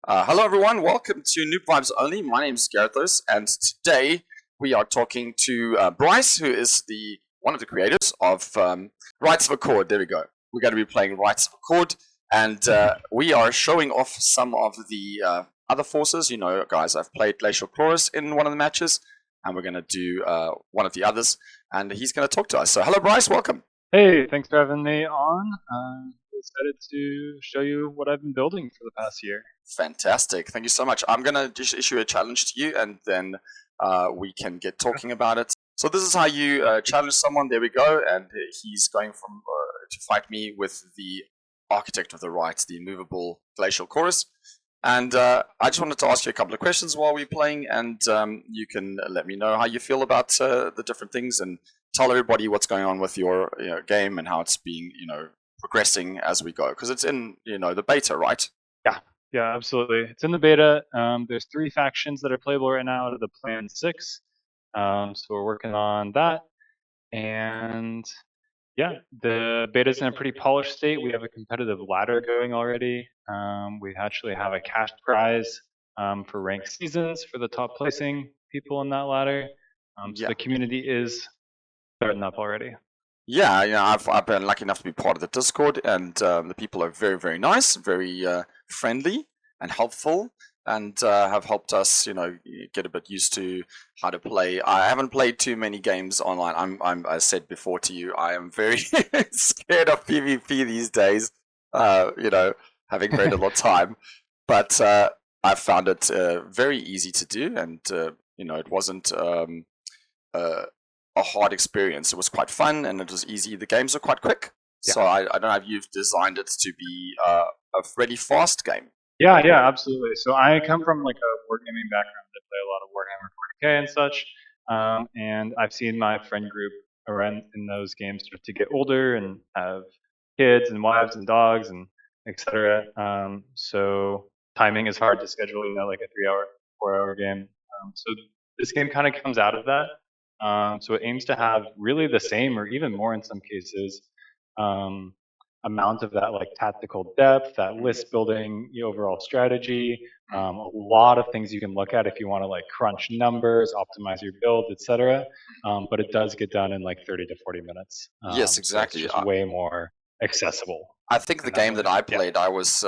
Hello, everyone. Welcome to New Vibes Only. My name is Garethos, and today we are talking to Bryce, who is one of the creators of Rites of Accord. There we go. We're going to be playing Rites of Accord, and we are showing off some of the other forces. You know, guys, I've played Glacial Chorus in one of the matches, and we're going to do one of the others, and he's going to talk to us. So, hello, Bryce. Welcome. Hey, thanks for having me on. Excited to show you what I've been building for the past year. Fantastic. Thank you so much. I'm going to just issue a challenge to you, and then we can get talking about it. So this is how you challenge someone. There we go. And he's going to fight me with the Architect of the Rites, the immovable Glacial Chorus. And I just wanted to ask you a couple of questions while we're playing, and you can let me know how you feel about the different things, and tell everybody what's going on with your game and how it's being, progressing as we go. Because it's in, the beta, right? Yeah, absolutely. It's in the beta. There's 3 factions that are playable right now out of the plan 6. So we're working on that. And yeah, the beta's in a pretty polished state. We have a competitive ladder going already. We actually have a cash prize for ranked seasons for the top placing people in that ladder. So the community is starting up already. Yeah, I've been lucky enough to be part of the Discord, and the people are very, very nice, very friendly and helpful, and have helped us, get a bit used to how to play. I haven't played too many games online. I said before to you, I am very scared of PvP these days. Having very little time, but I found it very easy to do, and it wasn't a hard experience. It was quite fun and it was easy. The games are quite quick. Yeah. So I don't know if you've designed it to be a really fast game. Yeah, absolutely. So I come from like a wargaming background. I play a lot of Warhammer 40k and such. And I've seen my friend group around in those games start to get older and have kids and wives and dogs and etc. So timing is hard to schedule, like a 3-hour, 4-hour game. So this game kind of comes out of that. So it aims to have really the same, or even more in some cases, amount of that like tactical depth, that list building, the overall strategy, a lot of things you can look at if you want to like crunch numbers, optimize your build, etc. But it does get done in like 30 to 40 minutes. Yes, exactly. So it's just way more accessible. I think the game that I played, I was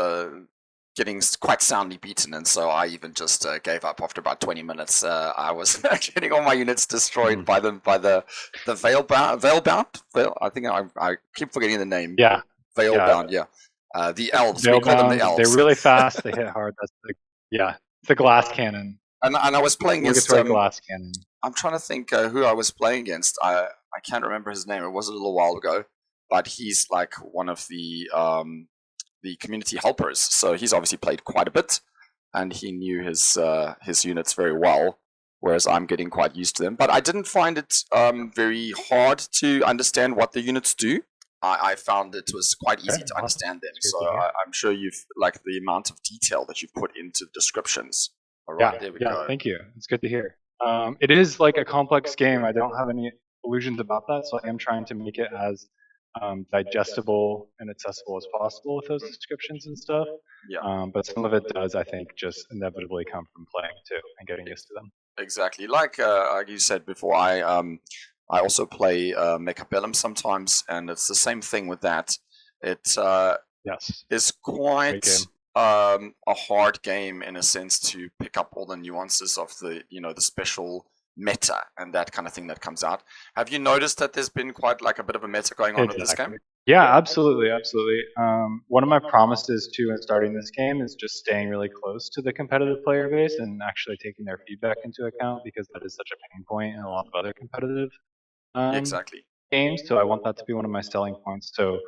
getting quite soundly beaten, and so I even just gave up after about 20 minutes. I was getting all my units destroyed by the Veilbound. I think I keep forgetting the name. Yeah, Veilbound. Yeah. The elves. Veilbound, we call them the elves. They're really fast. They hit hard. That's the glass cannon. And I was playing against glass cannon. I'm trying to think who I was playing against. I can't remember his name. It was a little while ago, but he's like one of the community helpers. So he's obviously played quite a bit, and he knew his units very well, whereas I'm getting quite used to them. But I didn't find it very hard to understand what the units do. I found it was quite easy to understand them. So I'm sure you've like the amount of detail that you've put into descriptions. All right, there we go. Thank you. It's good to hear. It is like a complex game. I don't have any illusions about that, so I am trying to make it as digestible and accessible as possible with those descriptions and stuff. Yeah. But some of it does, I think, just inevitably come from playing too and getting used to them. Exactly. Like you said before, I also play Mechabellum sometimes, and it's the same thing with that. It is quite a hard game in a sense to pick up all the nuances of the the special meta and that kind of thing that comes out. Have you noticed that there's been quite like a bit of a meta going on with this game? Yeah, absolutely. One of my promises too in starting this game is just staying really close to the competitive player base and actually taking their feedback into account, because that is such a pain point in a lot of other competitive games. So I want that to be one of my selling points. So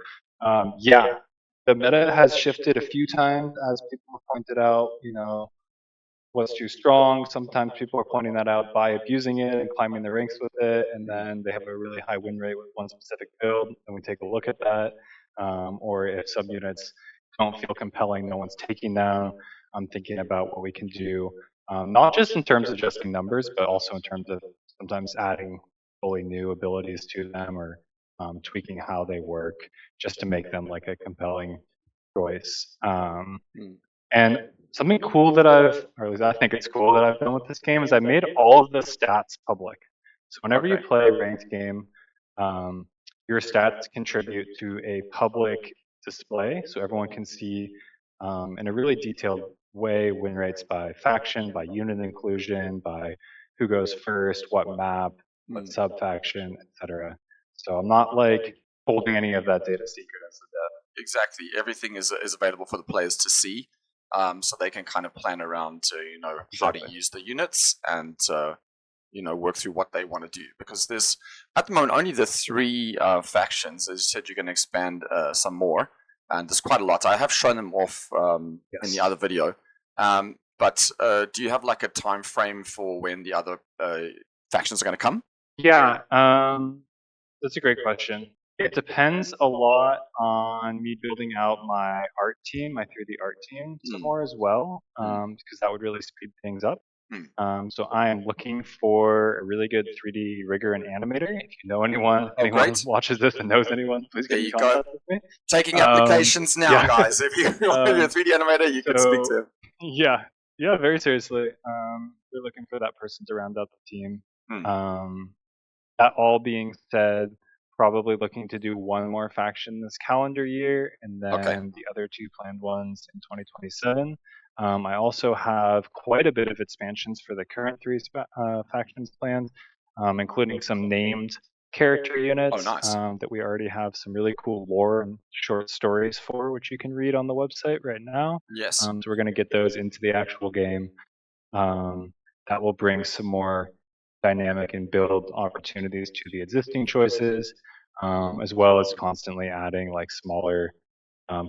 the meta has shifted a few times, as people have pointed out. What's too strong. Sometimes people are pointing that out by abusing it and climbing the ranks with it, and then they have a really high win rate with one specific build, and we take a look at that. Or if subunits don't feel compelling, no one's taking them. I'm thinking about what we can do, not just in terms of adjusting numbers, but also in terms of sometimes adding fully new abilities to them, or tweaking how they work, just to make them like a compelling choice. And Something cool that or at least I think it's cool that I've done with this game is I made all of the stats public. So whenever you Okay. play a ranked game, um, your stats contribute to a public display, so everyone can see in a really detailed way win rates by faction, by unit inclusion, by who goes first, what map, what Mm. sub faction, etc. So I'm not like holding any of that data secret as the dev. Exactly. Everything is available for the players to see, so they can kind of plan around to how to Exactly. use the units and work through what they want to do. Because there's at the moment only the three factions. As you said, you're going to expand some more, and there's quite a lot. I have shown them off in the Yes. other video. But do you have like a time frame for when the other factions are going to come? Yeah, that's a great question. It depends a lot on me building out my art team, my 3D art team, some more as well, because that would really speed things up. So I am looking for a really good 3D rigger and animator. If you know anyone, Oh, anyone who great. watches this and knows anyone, please There get in you go. contact with me. Taking applications now, Yeah. guys. If you're a 3D animator, you can speak to him. Yeah, very seriously. We're looking for that person to round out the team. That all being said, probably looking to do one more faction this calendar year, and then Okay. the other two planned ones in 2027. I also have quite a bit of expansions for the current three factions planned, including some named character units Oh, nice. that we already have some really cool lore and short stories for, which you can read on the website right now. Yes. So we're going to get those into the actual game. That will bring some more dynamic and build opportunities to the existing choices, as well as constantly adding like smaller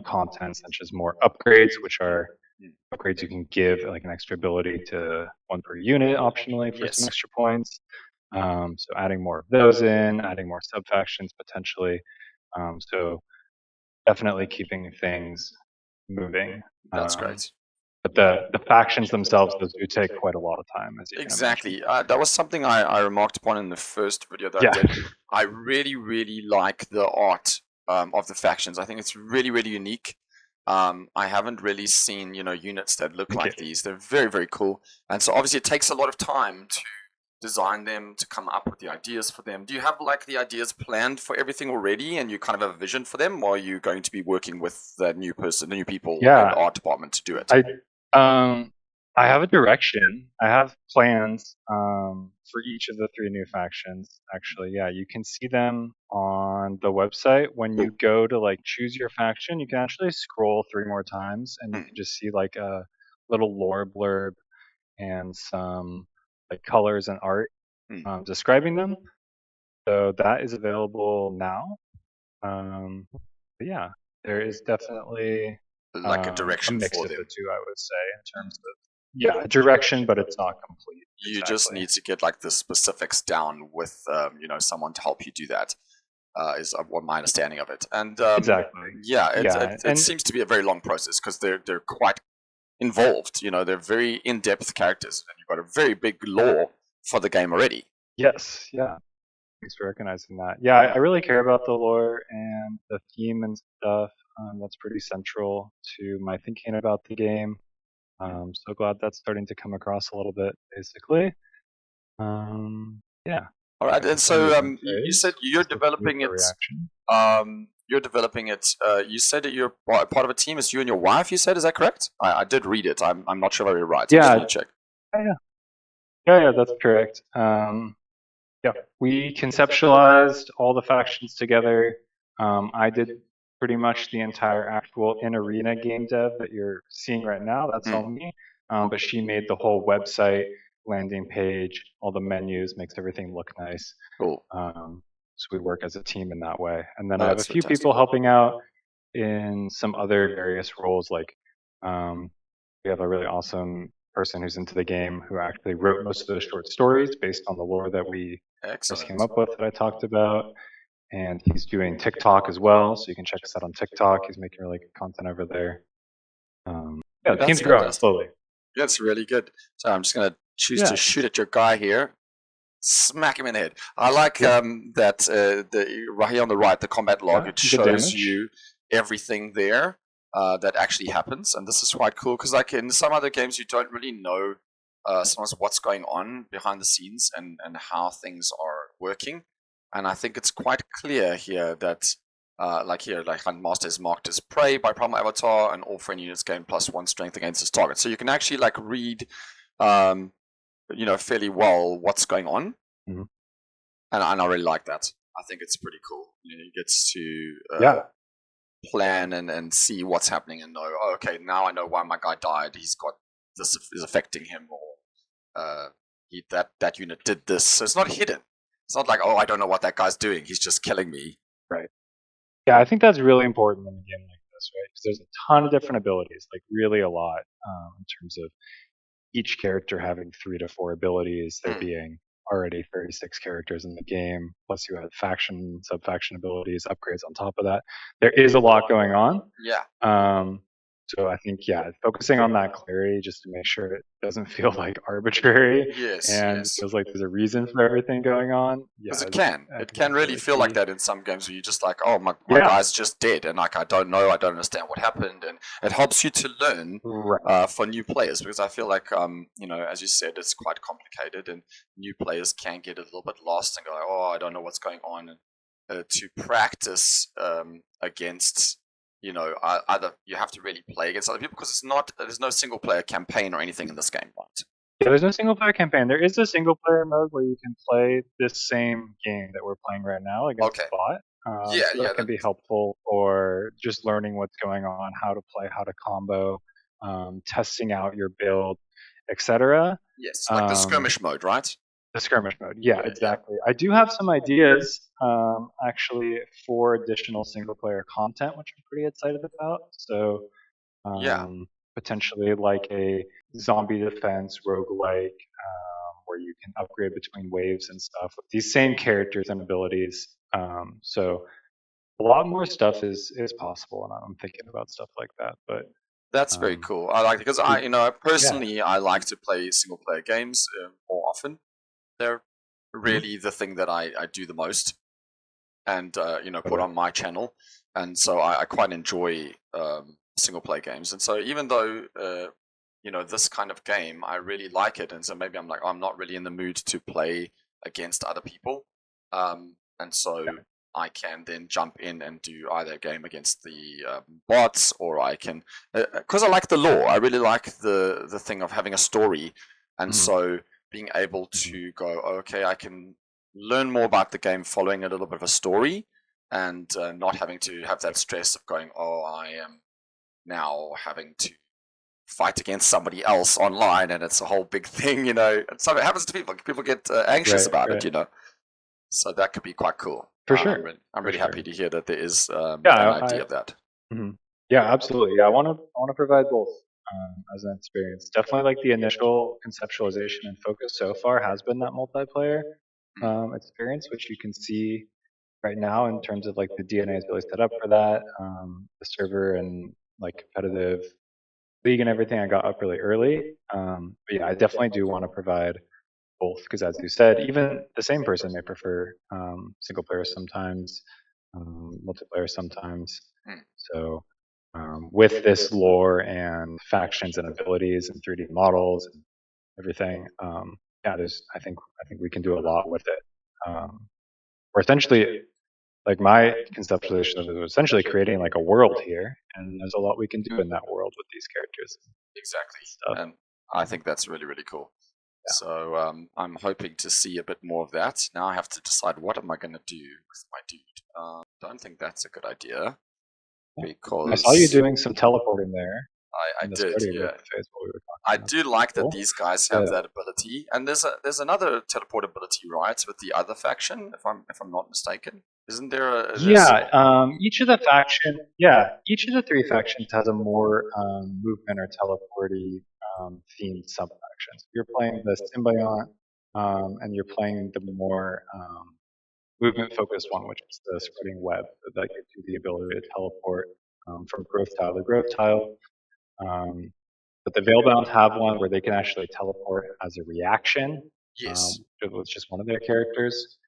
content such as more upgrades, which are upgrades you can give like an extra ability to one per unit optionally for some Yes. extra points. So adding more of those in, adding more sub factions potentially. So definitely keeping things moving. That's great. But the factions themselves, those do take quite a lot of time, as you can imagine. Exactly. That was something I remarked upon in the first video that I Yeah. did. I really, really like the art of the factions. I think it's really, really unique. I haven't really seen, units that look like these. They're very, very cool. And so obviously it takes a lot of time to design them, to come up with the ideas for them. Do you have like the ideas planned for everything already and you kind of have a vision for them, or are you going to be working with the new people in the art department to do it? I have a direction. I have plans for each of the three new factions. Actually, yeah, you can see them on the website. When you go to like choose your faction, you can actually scroll 3 more times, and you can just see like a little lore blurb and some like colors and art describing them. So that is available now. But yeah, there is definitely like a direction mix for of them. the two, I would say, in terms of a direction, but it's not complete. You just need to get like the specifics down with someone to help you do that. Is what my understanding of it. And Exactly. yeah, Yeah, it seems to be a very long process because they're quite involved. They're very in-depth characters, and you've got a very big lore for the game already. Yes, yeah. Thanks for recognizing that. Yeah, I really care about the lore and the theme and stuff. That's pretty central to my thinking about the game. So glad that's starting to come across a little bit, basically. Yeah. All right, and so you said you're Just developing for it. reaction. You're developing it. You said that you're part of a team. It's you and your wife. You said, is that correct? I did read it. I'm not sure if you're right. Yeah. I just want to check. Yeah, that's correct. Yeah, we conceptualized all the factions together. I did pretty much the entire actual in-arena game dev that you're seeing right now. That's all me. But she made the whole website, landing page, all the menus, makes everything look nice. Cool. So we work as a team in that way. And then Oh, I have a that's few fantastic. people helping out in some other various roles. Like we have a really awesome person who's into the game who actually wrote most of those short stories based on the lore that we first came up with that I talked about. And he's doing TikTok as well, so you can check us out on TikTok. He's making really good content over there. Yeah, the team's growing slowly. That's really good. So I'm just going to choose to shoot at your guy here. Smack him in the head. I like that right here on the right, the combat log, it shows you everything there. that actually happens, and this is quite cool because like in some other games you don't really know sometimes what's going on behind the scenes and how things are working, and I think it's quite clear here that like here, like Huntmaster is marked as prey by Primal Avatar, and all friend units gain +1 strength against his target. So you can actually like read, fairly well what's going on, Mhm. and I really like that. I think it's pretty cool. He gets to Yeah. plan and see what's happening and know, oh, okay, now I know why my guy died. He's got this is affecting him, or that unit did this. So it's not hidden. It's not like, oh, I don't know what that guy's doing. He's just killing me. Right. Yeah, I think that's really important in a game like this, right? Because there's a ton of different abilities, like really a lot, in terms of each character having 3 to 4 abilities, there being already 36 characters in the game, plus you have faction, sub-faction abilities, upgrades on top of that. There is a lot going on. Yeah. So I think, yeah, focusing on that clarity just to make sure it doesn't feel like arbitrary Yes. and Yes. feels like there's a reason for everything going on. Yeah, Because I it think can that's really feel like key. that in some games where you're just like, oh, my Yeah. guy's just dead, and like I don't know, I don't understand what happened, and it helps you to learn Right. for new players, because I feel like as you said, it's quite complicated, and new players can get a little bit lost and go, oh, I don't know what's going on, and to practice against. Either you have to really play against other people because there's no single player campaign or anything in this game, right? Yeah, there's no single player campaign. There is a single player mode where you can play this same game that we're playing right now against a bot. So that can be helpful for just learning what's going on, how to play, how to combo, testing out your build, etc. Yes, like the skirmish mode, right? The skirmish mode. Yeah, exactly. I do have some ideas actually for additional single player content, which I'm pretty excited about. So potentially like a zombie defense roguelike where you can upgrade between waves and stuff with these same characters and abilities. So a lot more stuff is possible, and I'm thinking about stuff like that. But that's very cool. I like it because personally I like to play single player games more often. They're really the thing that I do the most, and put on my channel, and so I quite enjoy single player games. And so even though this kind of game, I really like it, and so maybe I'm like, oh, I'm not really in the mood to play against other people, and so I can then jump in and do either a game against the bots, or I can, because I like the lore. I really like the thing of having a story, and so being able to go, okay, I can learn more about the game following a little bit of a story, and not having to have that stress of going, oh, I am now having to fight against somebody else online, and it's a whole big thing, And so it happens to people. People get anxious about it, So that could be quite cool. For sure. I'm really happy to hear that there is an idea of that. Yeah, absolutely. Yeah, I want to provide both as an experience. Definitely, like the initial conceptualization and focus so far has been that multiplayer experience, which you can see right now in terms of like the DNA is really set up for that. The server and like competitive league and everything I got up really early. But yeah, I definitely do want to provide both because, as you said, even the same person may prefer single player sometimes, multiplayer sometimes. So with this lore and factions and abilities and 3D models and everything, I think we can do a lot with it. Or essentially, like my conceptualization of it was essentially creating like a world here, and there's a lot we can do in that world with these characters. Exactly, and I think that's really, really cool. Yeah. So I'm hoping to see a bit more of that. Now I have to decide what am I going to do with my dude. Don't think that's a good idea, because I saw you doing some teleporting there. I did, yeah. I about. do like that these guys have that ability, and there's another teleport ability, right, with the other faction, if I'm not mistaken. Isn't there a each of the three factions has a more movement or teleporty themed sub factions. You're playing the Symbiont, and you're playing the more movement focused one, which is the spreading web that gives you the ability to teleport from growth tile to growth tile. But the Veilbound have one where they can actually teleport as a reaction. Yes. With just one of their characters.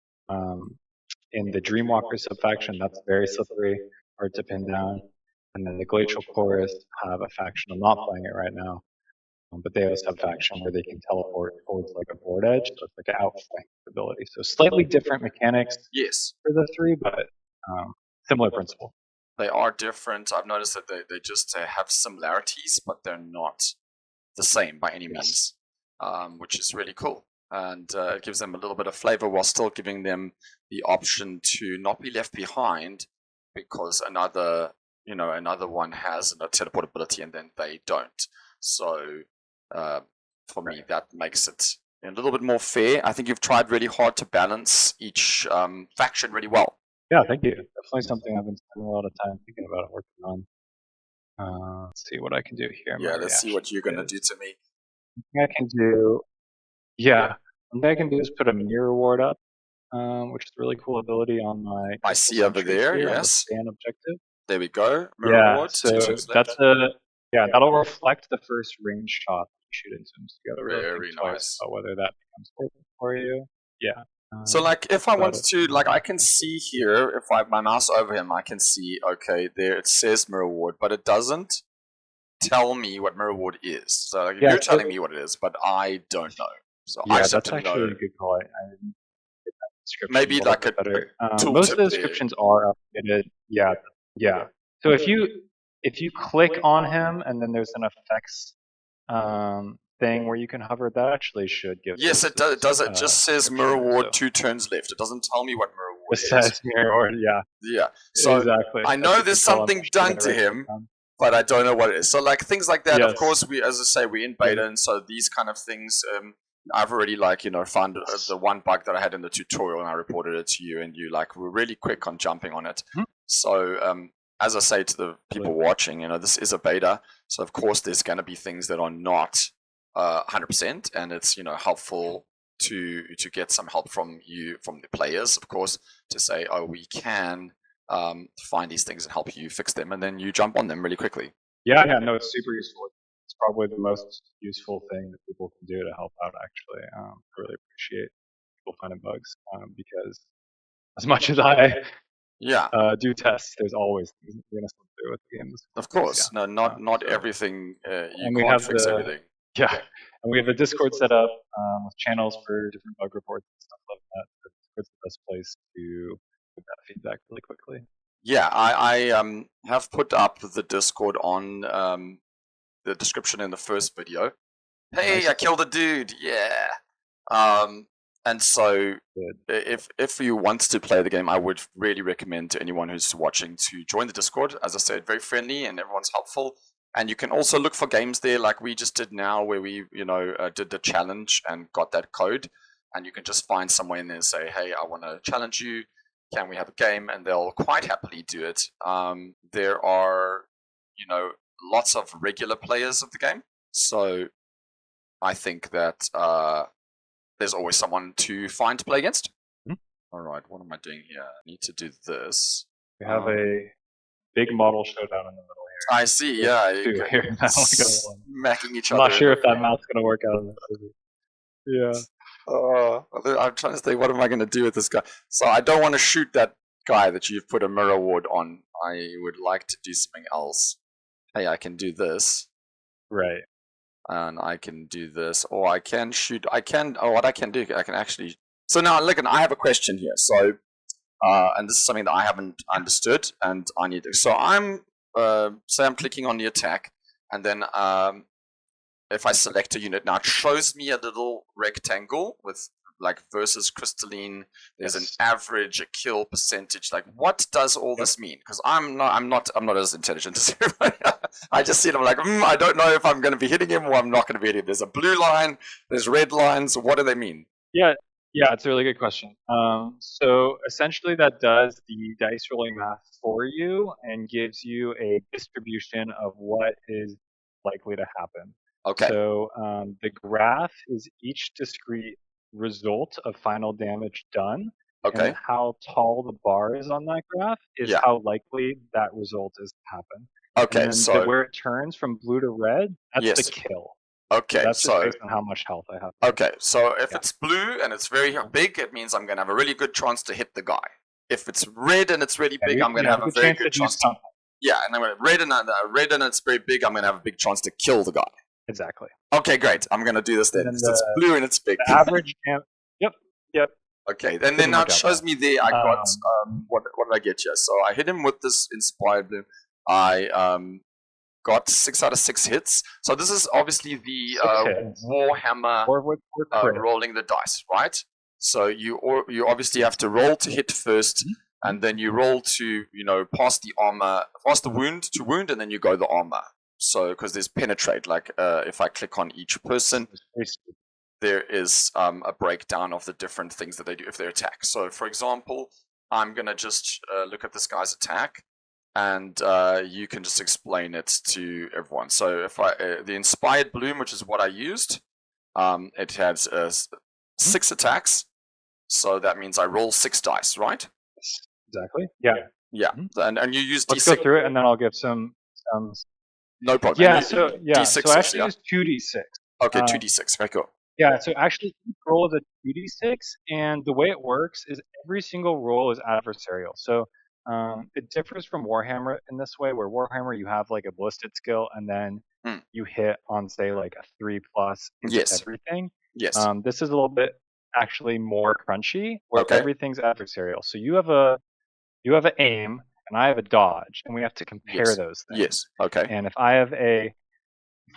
In the Dreamwalker subfaction, that's very slippery, hard to pin down. And then the Glacial Chorus have a faction. I'm not playing it right now, but they also have a faction where they can teleport towards like a board edge, so it's like an outflank ability. So slightly different mechanics Yes, for the three, but similar principle. they are different. I've noticed that they just have similarities, but they're not the same by any means, which is really cool. And it gives them a little bit of flavor while still giving them the option to not be left behind because another one has a teleportability and then they don't. So for me, that makes it a little bit more fair. I think you've tried really hard to balance each faction really well. Yeah, thank you. Definitely something I've been spending a lot of time thinking about and working on. Let's see what I can do here. Yeah, let's see what you're going to do to me. I can do, yeah, one thing I can do is put a mirror ward up, which is a really cool ability on my. I see over there, yes. Stand objective. There we go. Mirror ward. So that's that'll reflect the first range shot you shoot into him. So you gotta really think twice about whether that becomes worth it for you. Yeah. So like if I want to, like I can see here, if I have my mouse over him, I can see, okay, there it says mirror ward, but it doesn't tell me what mirror ward is. So like, you're telling me what it is, but I don't know. So I just have to know. That's actually a good call. I didn't get that description. Maybe like a most of the descriptions are updated. Yeah. So if you click on him and then there's an effects thing where you can hover, that actually should give. Yes, it does. It just says mirror ward 2 turns left. It doesn't tell me what mirror ward is. It says mirror ward, yeah. Yeah. So exactly. I know there's something done to him, but I don't know what it is. So like things like that, of course, as I say, we're in beta, and so these kind of things, I've already found the one bug that I had in the tutorial, and I reported it to you, and you were really quick on jumping on it. So as I say to the people watching, this is a beta, so of course there's going to be things that are not 100%, and it's helpful to get some help from the players, of course, to say, oh, we can find these things and help you fix them, and then you jump on them really quickly. Yeah, no, it's super useful. It's probably the most useful thing that people can do to help out, actually. I really appreciate people finding bugs, because as much as I do tests, there's always things that you're going to slip through with the games. Of course. No, not everything, you can't fix everything. Yeah, and we have a Discord set up with channels for different bug reports and stuff like that. Discord's the best place to get that feedback really quickly. Yeah, I have put up the Discord on the description in the first video. Hey, nice. I killed a dude! Yeah. And so if you want to play the game, I would really recommend to anyone who's watching to join the Discord. As I said, very friendly and everyone's helpful. And you can also look for games there like we just did now, where we did the challenge and got that code. And you can just find somewhere in there and say, hey, I want to challenge you. Can we have a game? And they'll quite happily do it. There are, lots of regular players of the game. So I think that there's always someone to find to play against. All right, what am I doing here? I need to do this. We have a big model showdown in the middle here. I see, yeah. Smacking each other. I'm not sure if that mouth's going to work out in this movie. Yeah. I'm trying to think, what am I going to do with this guy? So I don't want to shoot that guy that you've put a mirror ward on. I would like to do something else. Hey, I can do this. Right. And I can do this. Or I can shoot. What I can do, I can actually... So now, look, I have a question here. So, and this is something that I haven't understood, and I need to... So I'm clicking on the attack, and then if I select a unit, now it shows me a little rectangle with versus crystalline. There's an average, a kill percentage. What does all this mean? Because I'm not as intelligent as everybody. I just see it. I'm like, I don't know if I'm going to be hitting him or I'm not going to be hitting him. There's a blue line. There's red lines. What do they mean? Yeah, it's a really good question. So essentially, that does the dice rolling math for you and gives you a distribution of what is likely to happen. Okay. So the graph is each discrete result of final damage done. Okay. And how tall the bar is on that graph is how likely that result is to happen. Okay. And so where it turns from blue to red, that's the kill. Okay. So that's just based on how much health I have. Okay. So if it's blue and it's very big, it means I'm going to have a really good chance to hit the guy. If it's red and it's really big, I'm going to have a very good chance. Yeah, and I'm red and it's very big. I'm gonna have a big chance to kill the guy. Exactly. Okay, great. I'm gonna do this then And because it's blue and it's big. The average. Yep. Okay, and then now it shows me there. I got what did I get here? So I hit him with this inspired bloom. I got 6 out of 6 hits. So this is obviously the Warhammer rolling the dice, right? So you obviously have to roll to hit first, and then you roll to pass the armor, pass the wound to wound, and then you go the armor. So because there's penetrate, like if I click on each person, there is a breakdown of the different things that they do if they attack. So for example, I'm gonna just look at this guy's attack. And you can just explain it to everyone. So if the inspired bloom, which is what I used, it has 6 attacks. So that means I roll 6 dice, right? Exactly. Yeah. Yeah. And you use Let's D6. go through it, and then I'll give some. No problem. Yeah. So D6 I actually use 2d6. Okay, 2d6. Okay, cool. Yeah, so actually each roll is a 2d6, and the way it works is every single roll is adversarial. So it differs from Warhammer in this way, where Warhammer you have like a ballistic skill, and then you hit on say like a 3+ into everything. Yes. This is a little bit actually more crunchy, where everything's adversarial. So you have an aim, and I have a dodge, and we have to compare those things. Yes. Okay. And if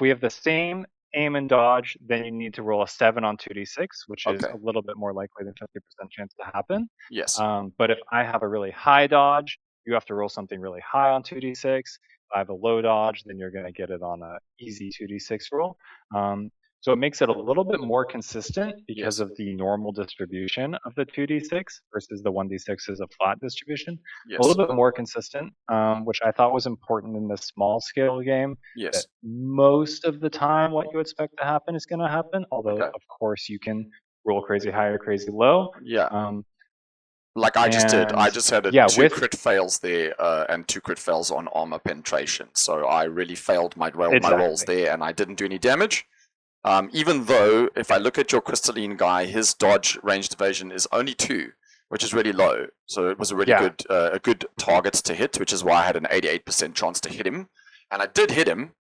we have the same aim and dodge, then you need to roll a 7 on 2d6, which is a little bit more likely than 50% chance to happen. Yes. But if I have a really high dodge, you have to roll something really high on 2d6. If I have a low dodge, then you're going to get it on an easy 2d6 roll. So it makes it a little bit more consistent because of the normal distribution of the 2d6 versus the 1d6 is a flat distribution. A little bit more consistent, which I thought was important in this small scale game. That most of the time what you expect to happen is going to happen, although of course you can roll crazy high or crazy low. Yeah. Like I just did. I just had 2 crit fails there and 2 crit fails on armor penetration. So I really failed my rolls there, and I didn't do any damage. Even though, if I look at your crystalline guy, his dodge ranged evasion is only 2, which is really low. So it was a really good target to hit, which is why I had an 88% chance to hit him. And I did hit him,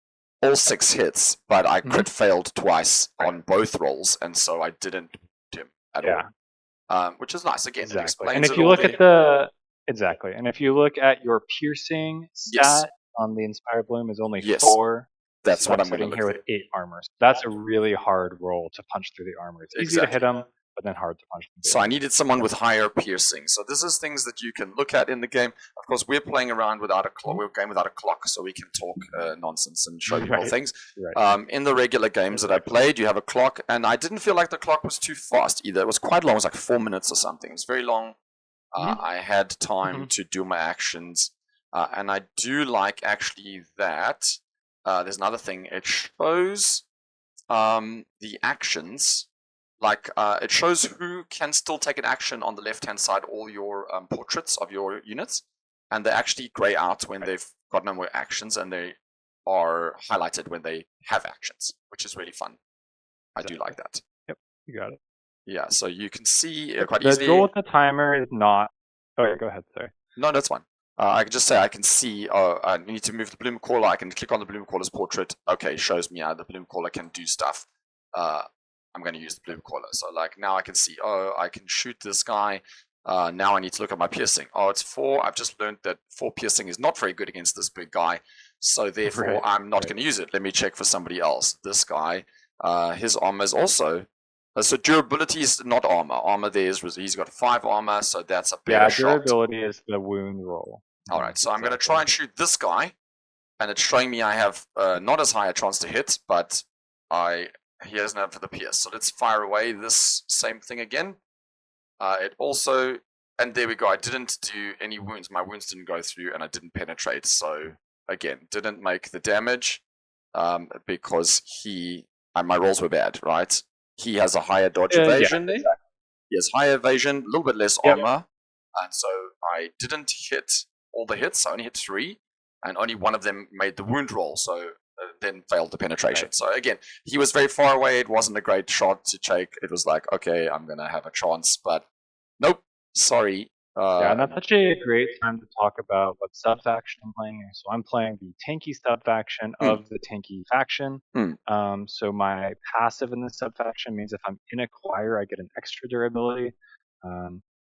all 6 hits, but I crit failed twice on both rolls, and so I didn't hit him at all. Which is nice. Again, it explains and if you look at and if you look at your piercing stat on the Inspired Bloom is only 4. That's what I'm going to look here with 8 armors. That's a really hard roll to punch through the armor. It's easy to hit them, but then hard to punch through. So I needed someone with higher piercing. So this is things that you can look at in the game. Of course, we're playing around without a clock. We're game without a clock, so we can talk nonsense and show people things. In the regular games that I played, you have a clock, and I didn't feel like the clock was too fast either. It was quite long. It was like 4 minutes or something. It was very long. I had time to do my actions, and I do like actually that. There's another thing. It shows the actions. Like, it shows who can still take an action on the left-hand side, all your portraits of your units. And they actually grey out when they've got no more actions, and they are highlighted when they have actions, which is really fun. I do like that. Yep, you got it. Yeah, so you can see quite easily. The goal with the timer is not... Oh, yeah, go ahead, sorry. No, that's fine. I can just say I can see, I need to move the Bloom Caller. I can click on the Bloom Caller's portrait. Okay, shows me how the Bloom Caller can do stuff. I'm going to use the Bloom Caller. So like now I can see, I can shoot this guy. Now I need to look at my piercing. It's 4. I've just learned that 4 piercing is not very good against this big guy. So therefore I'm not going to use it. Let me check for somebody else. This guy, his armor is also... so durability is not armor. Armor he's got 5 armor, so that's a better shot. Yeah, durability is the wound roll. Alright, so I'm going to try and shoot this guy, and it's showing me I have not as high a chance to hit, but he doesn't have for the pierce. So let's fire away this same thing again. It also, and there we go, I didn't do any wounds. My wounds didn't go through, and I didn't penetrate. So again, didn't make the damage because my rolls were bad, right? He has a higher dodge evasion. Yeah, exactly. He has higher evasion, a little bit less armor. And so I didn't hit all the hits. I only hit 3. And only one of them made the wound roll. So then failed the penetration. So again, he was very far away. It wasn't a great shot to take. It was like, okay, I'm going to have a chance. But nope, sorry. Yeah, and that's actually a great time to talk about what sub-faction I'm playing here. So I'm playing the tanky sub-faction Hmm. of the tanky faction. Hmm. So my passive in this sub-faction means if I'm in acquire, I get an extra durability.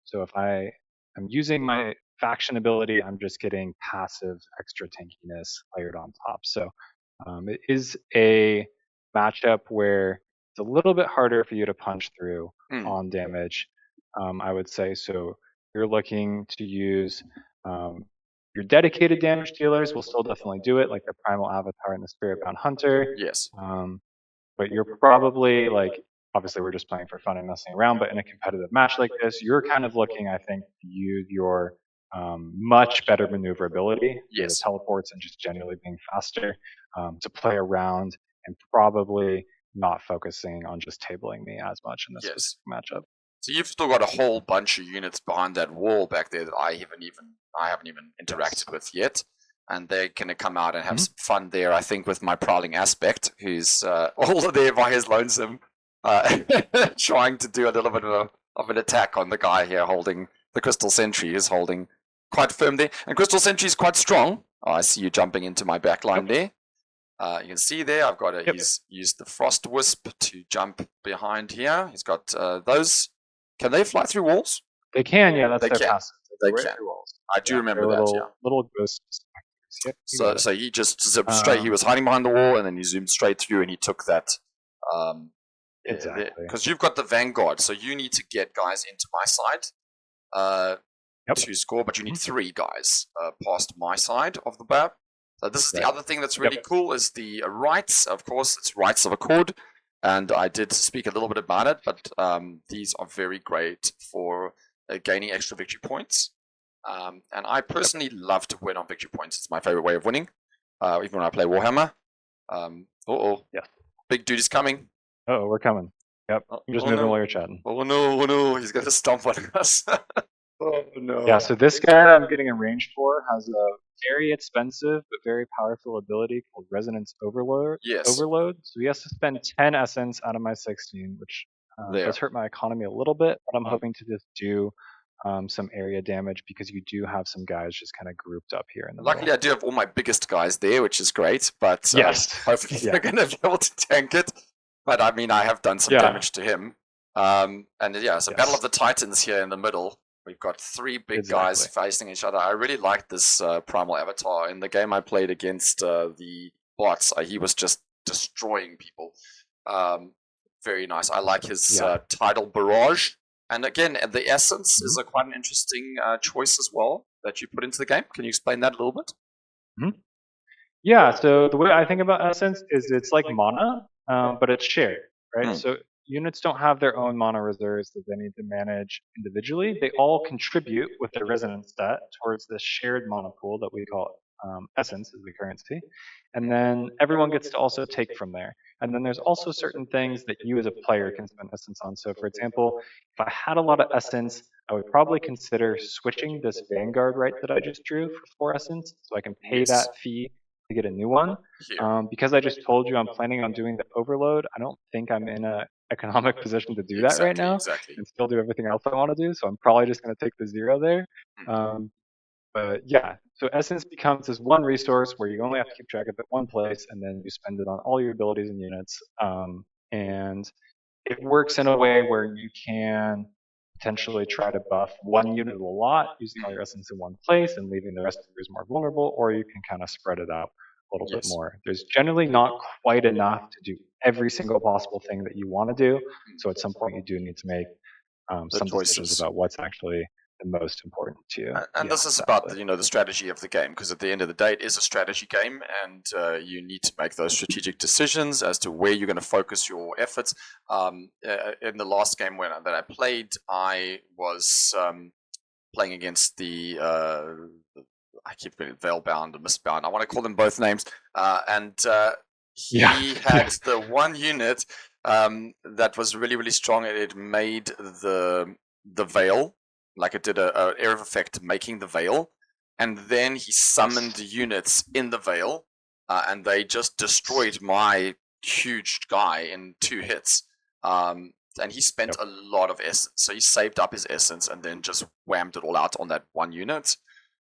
So if I am using my faction ability, I'm just getting passive extra tankiness layered on top. So it is a matchup where it's a little bit harder for you to punch through Hmm. on damage, I would say. So you're looking to use your dedicated damage dealers will still definitely do it, like the Primal Avatar and the Spiritbound Hunter. Yes. But you're probably like, obviously we're just playing for fun and messing around, but in a competitive match like this, you're kind of looking, I think, to use your much better maneuverability through the Yes. teleports and just generally being faster to play around and probably not focusing on just tabling me as much in this Yes. specific matchup. So you've still got a whole bunch of units behind that wall back there that I haven't even interacted with yet, and they're gonna come out and have some fun there. I think with my prowling aspect, who's all there by his lonesome, trying to do a little bit of an attack on the guy here holding the Crystal Sentry, who's holding quite firm there, and Crystal Sentry is quite strong. Oh, I see you jumping into my backline there. You can see there, I've got he's used the Frost Wisp to jump behind here. He's got those. Can they fly through walls? They can, yeah. That's They their can. passive. They go right can. through walls. I do remember they're that. little ghost specters. Yep, you got it. So he just zipped straight. He was hiding behind the wall, and then he zoomed straight through, and he took that. Exactly. Because you've got the Vanguard, so you need to get guys into my side to score, but you need 3 guys past my side of the map. So this is the other thing that's really cool is the rites. Of course, it's Rites of Accord, and I did speak a little bit about it, but these are very great for gaining extra victory points. And I personally love to win on victory points. It's my favorite way of winning, even when I play Warhammer. Yeah. Big dude is coming. Oh, we're coming. Yep. I'm just moving while you're chatting. Oh no, he's going to stomp on us. Oh no. Yeah, so this guy that I'm getting in range for has a very expensive but very powerful ability called Resonance Overload. Yes. So he has to spend 10 essence out of my 16, which does hurt my economy a little bit, but I'm hoping to just do some area damage because you do have some guys just kind of grouped up here in the Luckily, middle. I do have all my biggest guys there, which is great, but hopefully they're going to be able to tank it. But I mean, I have done some damage to him. So Battle of the Titans here in the middle. We've got 3 big guys facing each other. I really liked this Primal Avatar. In the game I played against the bots, he was just destroying people. Very nice. I like his Tidal Barrage. And again, the Essence is quite an interesting choice as well that you put into the game. Can you explain that a little bit? Yeah, so the way I think about Essence is it's like mana, but it's shared, right? So units don't have their own mana reserves that they need to manage individually. They all contribute with their resonance stat towards this shared mana pool that we call essence as the currency. And then everyone gets to also take from there. And then there's also certain things that you as a player can spend essence on. So for example, if I had a lot of essence, I would probably consider switching this Vanguard right that I just drew for 4 essence so I can pay that fee to get a new one. Because I just told you I'm planning on doing the overload, I don't think I'm in a economic position to do that right now and still do everything else I want to do. So I'm probably just going to take the 0 there. But yeah, so Essence becomes this one resource where you only have to keep track of it one place, and then you spend it on all your abilities and units. And it works in a way where you can potentially try to buff one unit a lot using all your essence in one place and leaving the rest of yours more vulnerable, or you can kind of spread it out a little bit more. There's generally not quite enough to do every single possible thing that you want to do, so at some point you do need to make some decisions about what's actually the most important to you. And this is about the strategy of the game, because at the end of the day, it is a strategy game, and you need to make those strategic decisions as to where you're going to focus your efforts. In the last game that I played, I was playing against the I keep getting Veilbound and Mistbound. I want to call them both names, and he had the one unit that was really, really strong. It made the veil. Like it did a area of effect making the veil, and then he summoned units in the veil, and they just destroyed my huge guy in 2 hits. and he spent Yep. a lot of essence. So he saved up his essence and then just whammed it all out on that one unit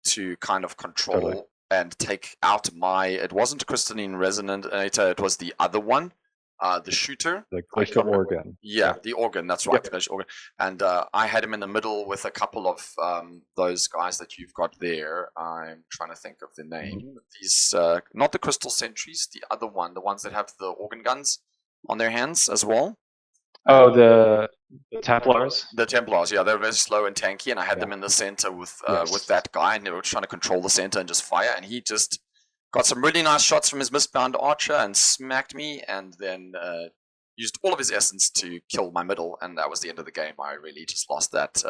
to kind of control Totally. and take out my. It wasn't crystalline resonator, it was the other one, the shooter. The I glacial can't remember. organ. Yeah, Yep. the organ. That's right, Yep. the glacial organ. And I had him in the middle with a couple of those guys that you've got there. I'm trying to think of the name. These, not the crystal sentries, the other one, the ones that have the organ guns on their hands as well. Oh, the Templars. The Templars, yeah, they're very slow and tanky, and I had Yeah. them in the center with Yes. that guy, and they were trying to control the center and just fire, and he just got some really nice shots from his mistbound archer and smacked me, and then used all of his essence to kill my middle, and that was the end of the game. I really just lost that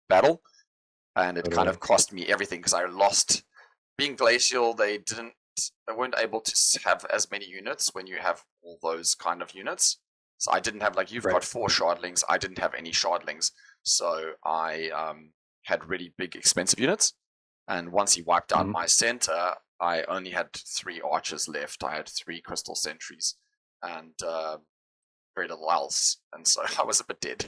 battle, and it kind of cost me everything because I lost. Being glacial, they weren't able to have as many units when you have all those kind of units. So I didn't have, like, you've got 4 shardlings. I didn't have any shardlings. So I had really big, expensive units. And once he wiped out my center, I only had 3 archers left. I had 3 crystal sentries and very little else. And so I was a bit dead.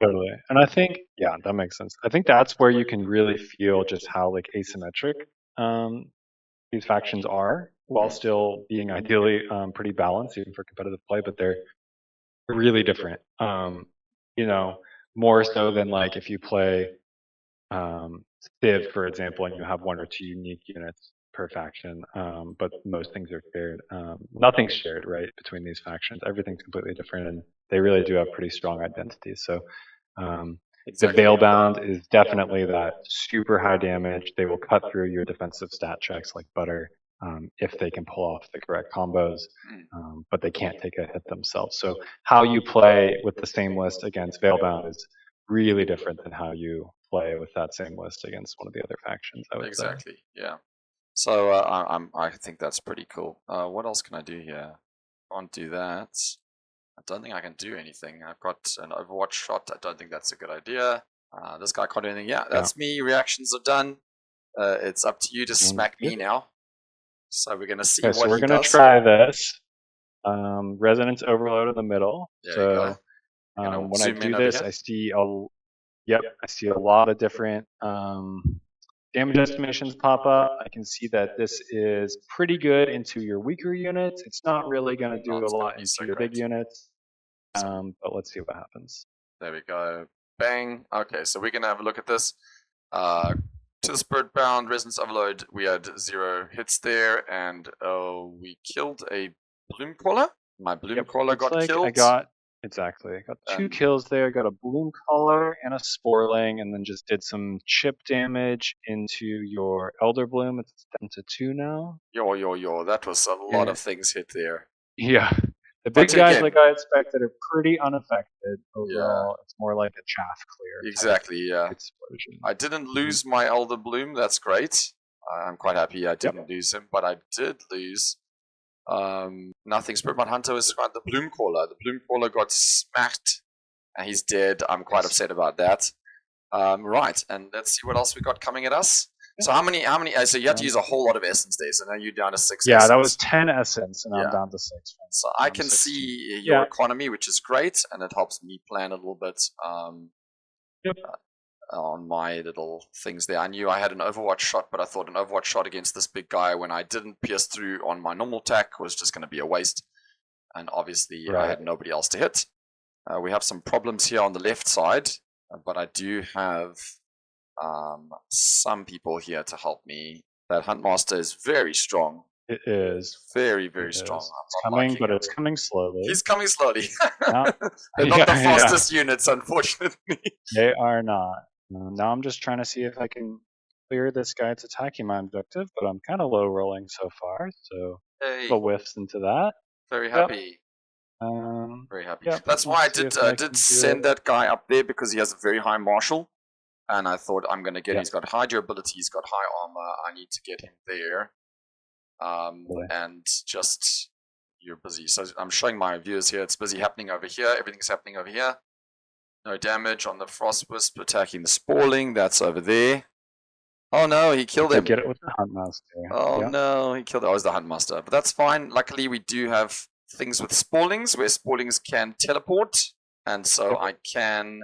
Totally. And I think, yeah, that makes sense. I think that's where you can really feel just how like asymmetric these factions are, while still being ideally pretty balanced, even for competitive play. But they're really different. You know, more so than like if you play Civ, for example, and you have 1 or 2 unique units per faction, but most things are shared. Nothing's shared, right, between these factions. Everything's completely different, and they really do have pretty strong identities. So the Veilbound is definitely that super high damage. They will cut through your defensive stat checks like butter if they can pull off the correct combos, but they can't take a hit themselves. So how you play with the same list against Veilbound is really different than how you play with that same list against one of the other factions, I would say. Exactly, yeah. So I think that's pretty cool. What else can I do here? Can't do that. I don't think I can do anything. I've got an Overwatch shot. I don't think that's a good idea. This guy can't do anything. Yeah, that's me. Reactions are done. It's up to you to smack me now. So we're gonna see what so we're he gonna does. try this. Resonance overload in the middle. There so you go. when I do this, I see I see a lot of different damage estimations pop up. I can see that this is pretty good into your weaker units. It's not really going to do a lot into your big units. But let's see what happens. There we go. Bang. Okay, so we're going to have a look at this. To the Spirit Bound, Resonance Overload, we had 0 hits there, and we killed a Bloom Caller. My Bloom Caller got killed. I got 2 kills there. Got a Bloom Caller and a Sporling, and then just did some chip damage into your Elder Bloom. It's down to 2 now. Yo. That was a lot of things hit there. Yeah. The big guys, like I expected, are pretty unaffected overall. Yeah. It's more like a chaff clear. Exactly, yeah. Explosion. I didn't lose my Elder Bloom. That's great. I'm quite happy I didn't lose him, but I did lose nothing. Spiritbound Hunter was the Bloom Caller. The Bloom Caller got smacked, and he's dead. I'm quite upset about that. Right, and let's see what else we got coming at us. So how many? So you have to use a whole lot of essence there. So now you're down to 6. Yeah, essence. that was 10 essence, and I'm down to 6. So I can see your economy, which is great, and it helps me plan a little bit on my little things there. I knew I had an Overwatch shot, but I thought an Overwatch shot against this big guy when I didn't pierce through on my normal attack was just going to be a waste. And obviously I had nobody else to hit. We have some problems here on the left side, but I do have some people here to help me. That Huntmaster is very strong. It is. Very, very strong. It's coming, but it's coming slowly. He's coming slowly. They're not the fastest units, unfortunately. They are not. Now I'm just trying to see if I can clear this guy that's attacking my objective, but I'm kind of low rolling so far, so the whiffs into that. Very happy. Very happy. That's why I did send that guy up there, because he has a very high martial, and I thought I'm going to get him. He's got high durability, he's got high armor. I need to get him there. And just, you're busy. So I'm showing my viewers here. It's busy happening over here. Everything's happening over here. No damage on the Frostwisp attacking the Sporling. That's over there. Oh no, he killed him. Get it with the Huntmaster. Oh no, he killed it. Oh, it was the Huntmaster. But that's fine. Luckily, we do have things with Spawlings, where Spawlings can teleport, and so I can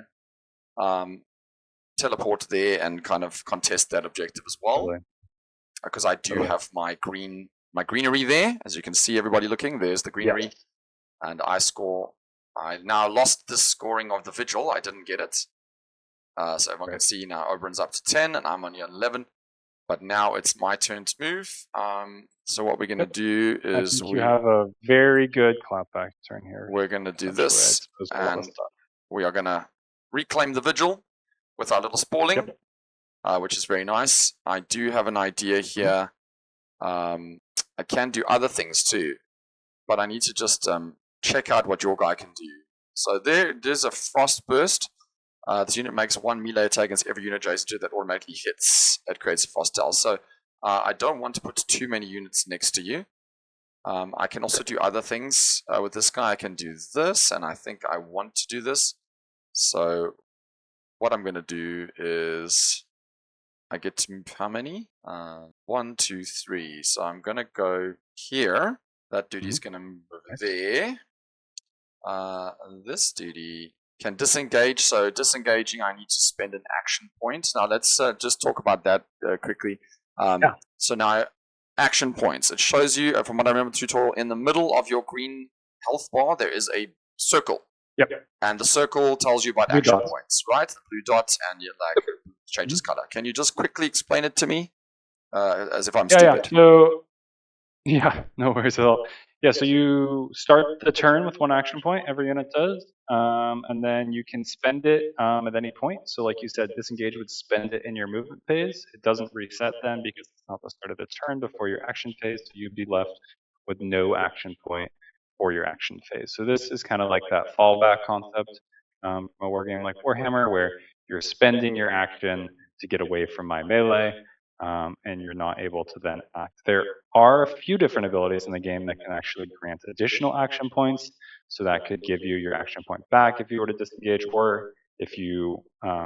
teleport there and kind of contest that objective as well, because I do have my greenery there, as you can see. Everybody looking, there's the greenery, and I now lost this scoring of the Vigil. I didn't get it, so everyone can see now. Oberon's up to 10, and I'm only on 11. But now it's my turn to move. So what we're going to do is you have a very good clapback turn here. We're going to do this, and we are going to reclaim the Vigil with our little Spawling, which is very nice. I do have an idea here. I can do other things too, but I need to just check out what your guy can do. So there's a Frost Burst. This unit makes 1 melee attack against every unit adjacent to it that automatically hits. It creates a frostile. So I don't want to put too many units next to you. I can also do other things with this guy. I can do this, and I think I want to do this. So what I'm going to do is I get to move how many? 1, 2, 3. So I'm going to go here. That duty's going to move there. This duty can disengage. So disengaging, I need to spend an action point. Now let's just talk about that quickly. So now action points. It shows you, from what I remember the tutorial, in the middle of your green health bar there is a circle. And the circle tells you about action points, right? The blue dot, and you changes color. Can you just quickly explain it to me, as if I'm stupid? So no worries at all. So you start the turn with 1 action point, every unit does, and then you can spend it at any point. So like you said, disengage would spend it in your movement phase. It doesn't reset then because it's not the start of the turn before your action phase, so you'd be left with no action point for your action phase. So this is kind of like that fallback concept from a wargame like Warhammer, where you're spending your action to get away from my melee, and you're not able to then act. There are a few different abilities in the game that can actually grant additional action points, so that could give you your action point back if you were to disengage, or if you,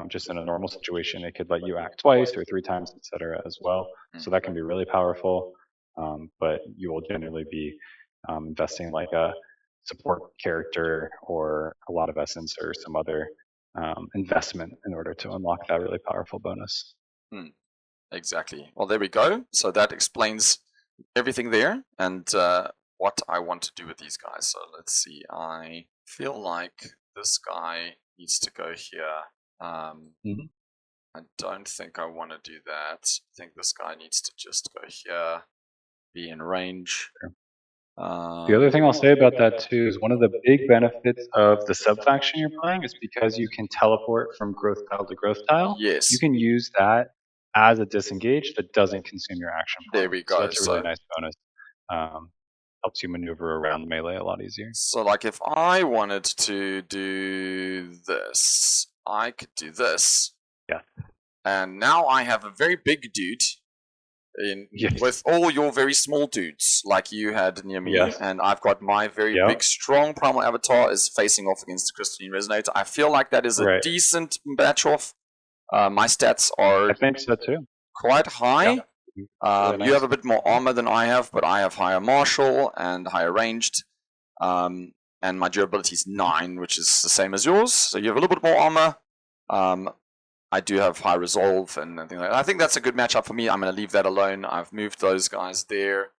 just in a normal situation, it could let you act twice or 3 times, etc. as well. So that can be really powerful, but you will generally be investing like a support character or a lot of essence or some other investment in order to unlock that really powerful bonus. Exactly. Well, there we go. So that explains everything there, and what I want to do with these guys. So let's see. I feel like this guy needs to go here. I don't think I want to do that. I think this guy needs to just go here, be in range. The other thing I'll say about that too is one of the big benefits of the sub-faction you're playing is because you can teleport from growth tile to growth tile. Yes. You can use that as a disengage that doesn't consume your action point. There we go. So that's a really nice bonus. Helps you maneuver around melee a lot easier. So like if I wanted to do this, I could do this. And now I have a very big dude with all your very small dudes like you had near me, and I've got my very big strong primal avatar is facing off against the crystalline resonator. I feel like that is a decent match off. My stats are, I think so too, quite high. Really nice. You have a bit more armor than I have, but I have higher martial and higher ranged, and my durability is 9, which is the same as yours. So you have a little bit more armor. I do have high resolve and things like that. I think that's a good matchup for me. I'm going to leave that alone. I've moved those guys there.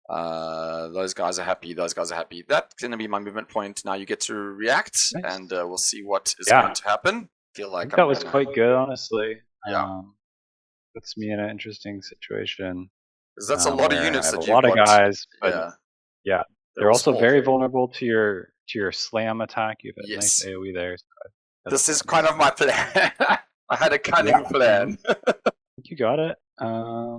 Those guys are happy. Those guys are happy. That's going to be my movement point. Now you get to react, and we'll see what is going to happen. Feel like that was quite good, honestly. Puts me in an interesting situation. Because that's a lot of units that you've got. A lot of guys, but they're also very vulnerable to your slam attack. You have a nice AoE there. So this is kind of my plan. I had a cunning plan. I think you got it. I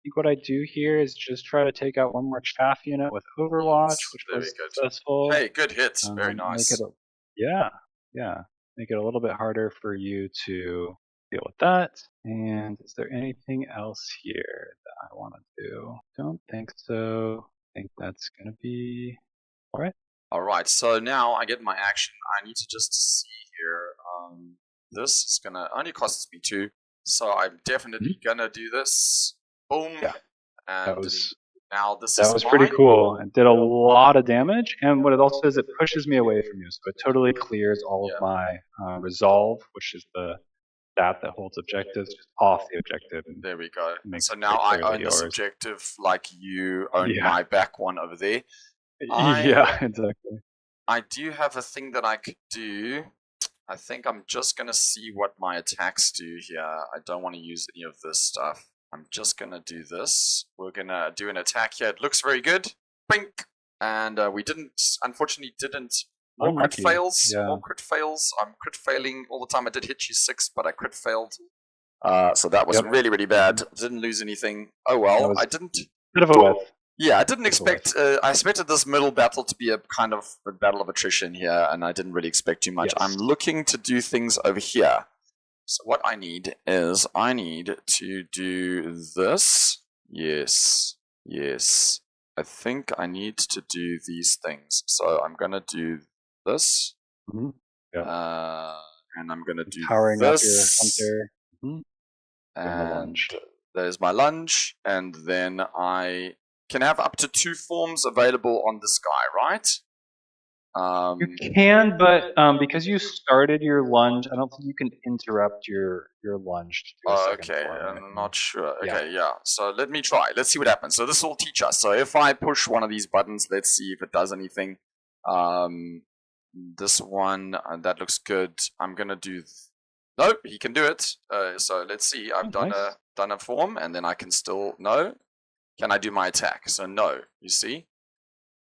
think what I do here is just try to take out one more chaff unit with Overwatch, which was successful. Hey, good hits. Very nice. Make it a little bit harder for you to deal with that. And is there anything else here that I want to do? Don't think so. I think that's going to be all right. All right, so now I get my action. I need to just see here. This is going to only cost me 2. So I'm definitely going to do this. Boom. And that was Now this That is was pretty mine. cool. It did a lot of damage, and what it also does, it pushes me away from you, so it totally clears all of my resolve, which is the stat that holds objectives, just off the objective. And There we go. makes So it now pretty I clearly own this yours. objective like you own Yeah. my back one over there. Yeah, exactly. I do have a thing that I could do. I think I'm just going to see what my attacks do here. I don't want to use any of this stuff. I'm just going to do this. We're going to do an attack here. It looks very good. Bink! And we unfortunately didn't. More crit fails. Yeah. More crit fails. I'm crit failing all the time. I did hit you 6, but I crit failed. So that was really, really bad. Didn't lose anything. Oh well, I didn't. Bit of a whiff. Yeah, I didn't expect. I expected this middle battle to be a kind of a battle of attrition here, and I didn't really expect too much. Yes. I'm looking to do things over here. So what I need is I need to do this. Yes, yes. I think I need to do these things. So I'm gonna do this. Mm-hmm. Yeah. And I'm gonna do powering this. up your hunter. And there's my lunge, and then I can have up to 2 forms available on this guy, right? You can, but because you started your lunge, I don't think you can interrupt your lunge to do a second form. I'm not sure. Okay, yeah. So let me try. Let's see what happens. So this will teach us. So if I push one of these buttons, let's see if it does anything. This one, that looks good. I'm gonna do. Nope, he can do it. So let's see. I've done a form, and then I can still no. Can I do my attack? So no. You see.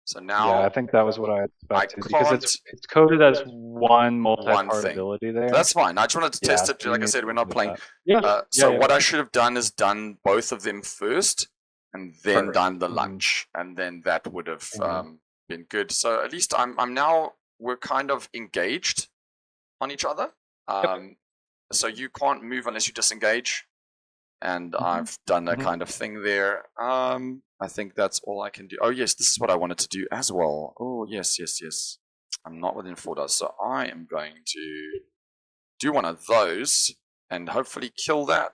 So now. Yeah, I think that was what I expected because it's coded as one multi-part ability there. That's fine. I just wanted to test it. Like I said, we're not playing. What I should have done is done both of them first, and then done the lunge, and then that would have been good. So at least I'm now. We're kind of engaged on each other. So you can't move unless you disengage. And I've done that kind of thing there. I think that's all I can do. Oh, yes, this is what I wanted to do as well. Oh, yes. I'm not within 4 dots, so I am going to do one of those and hopefully kill that.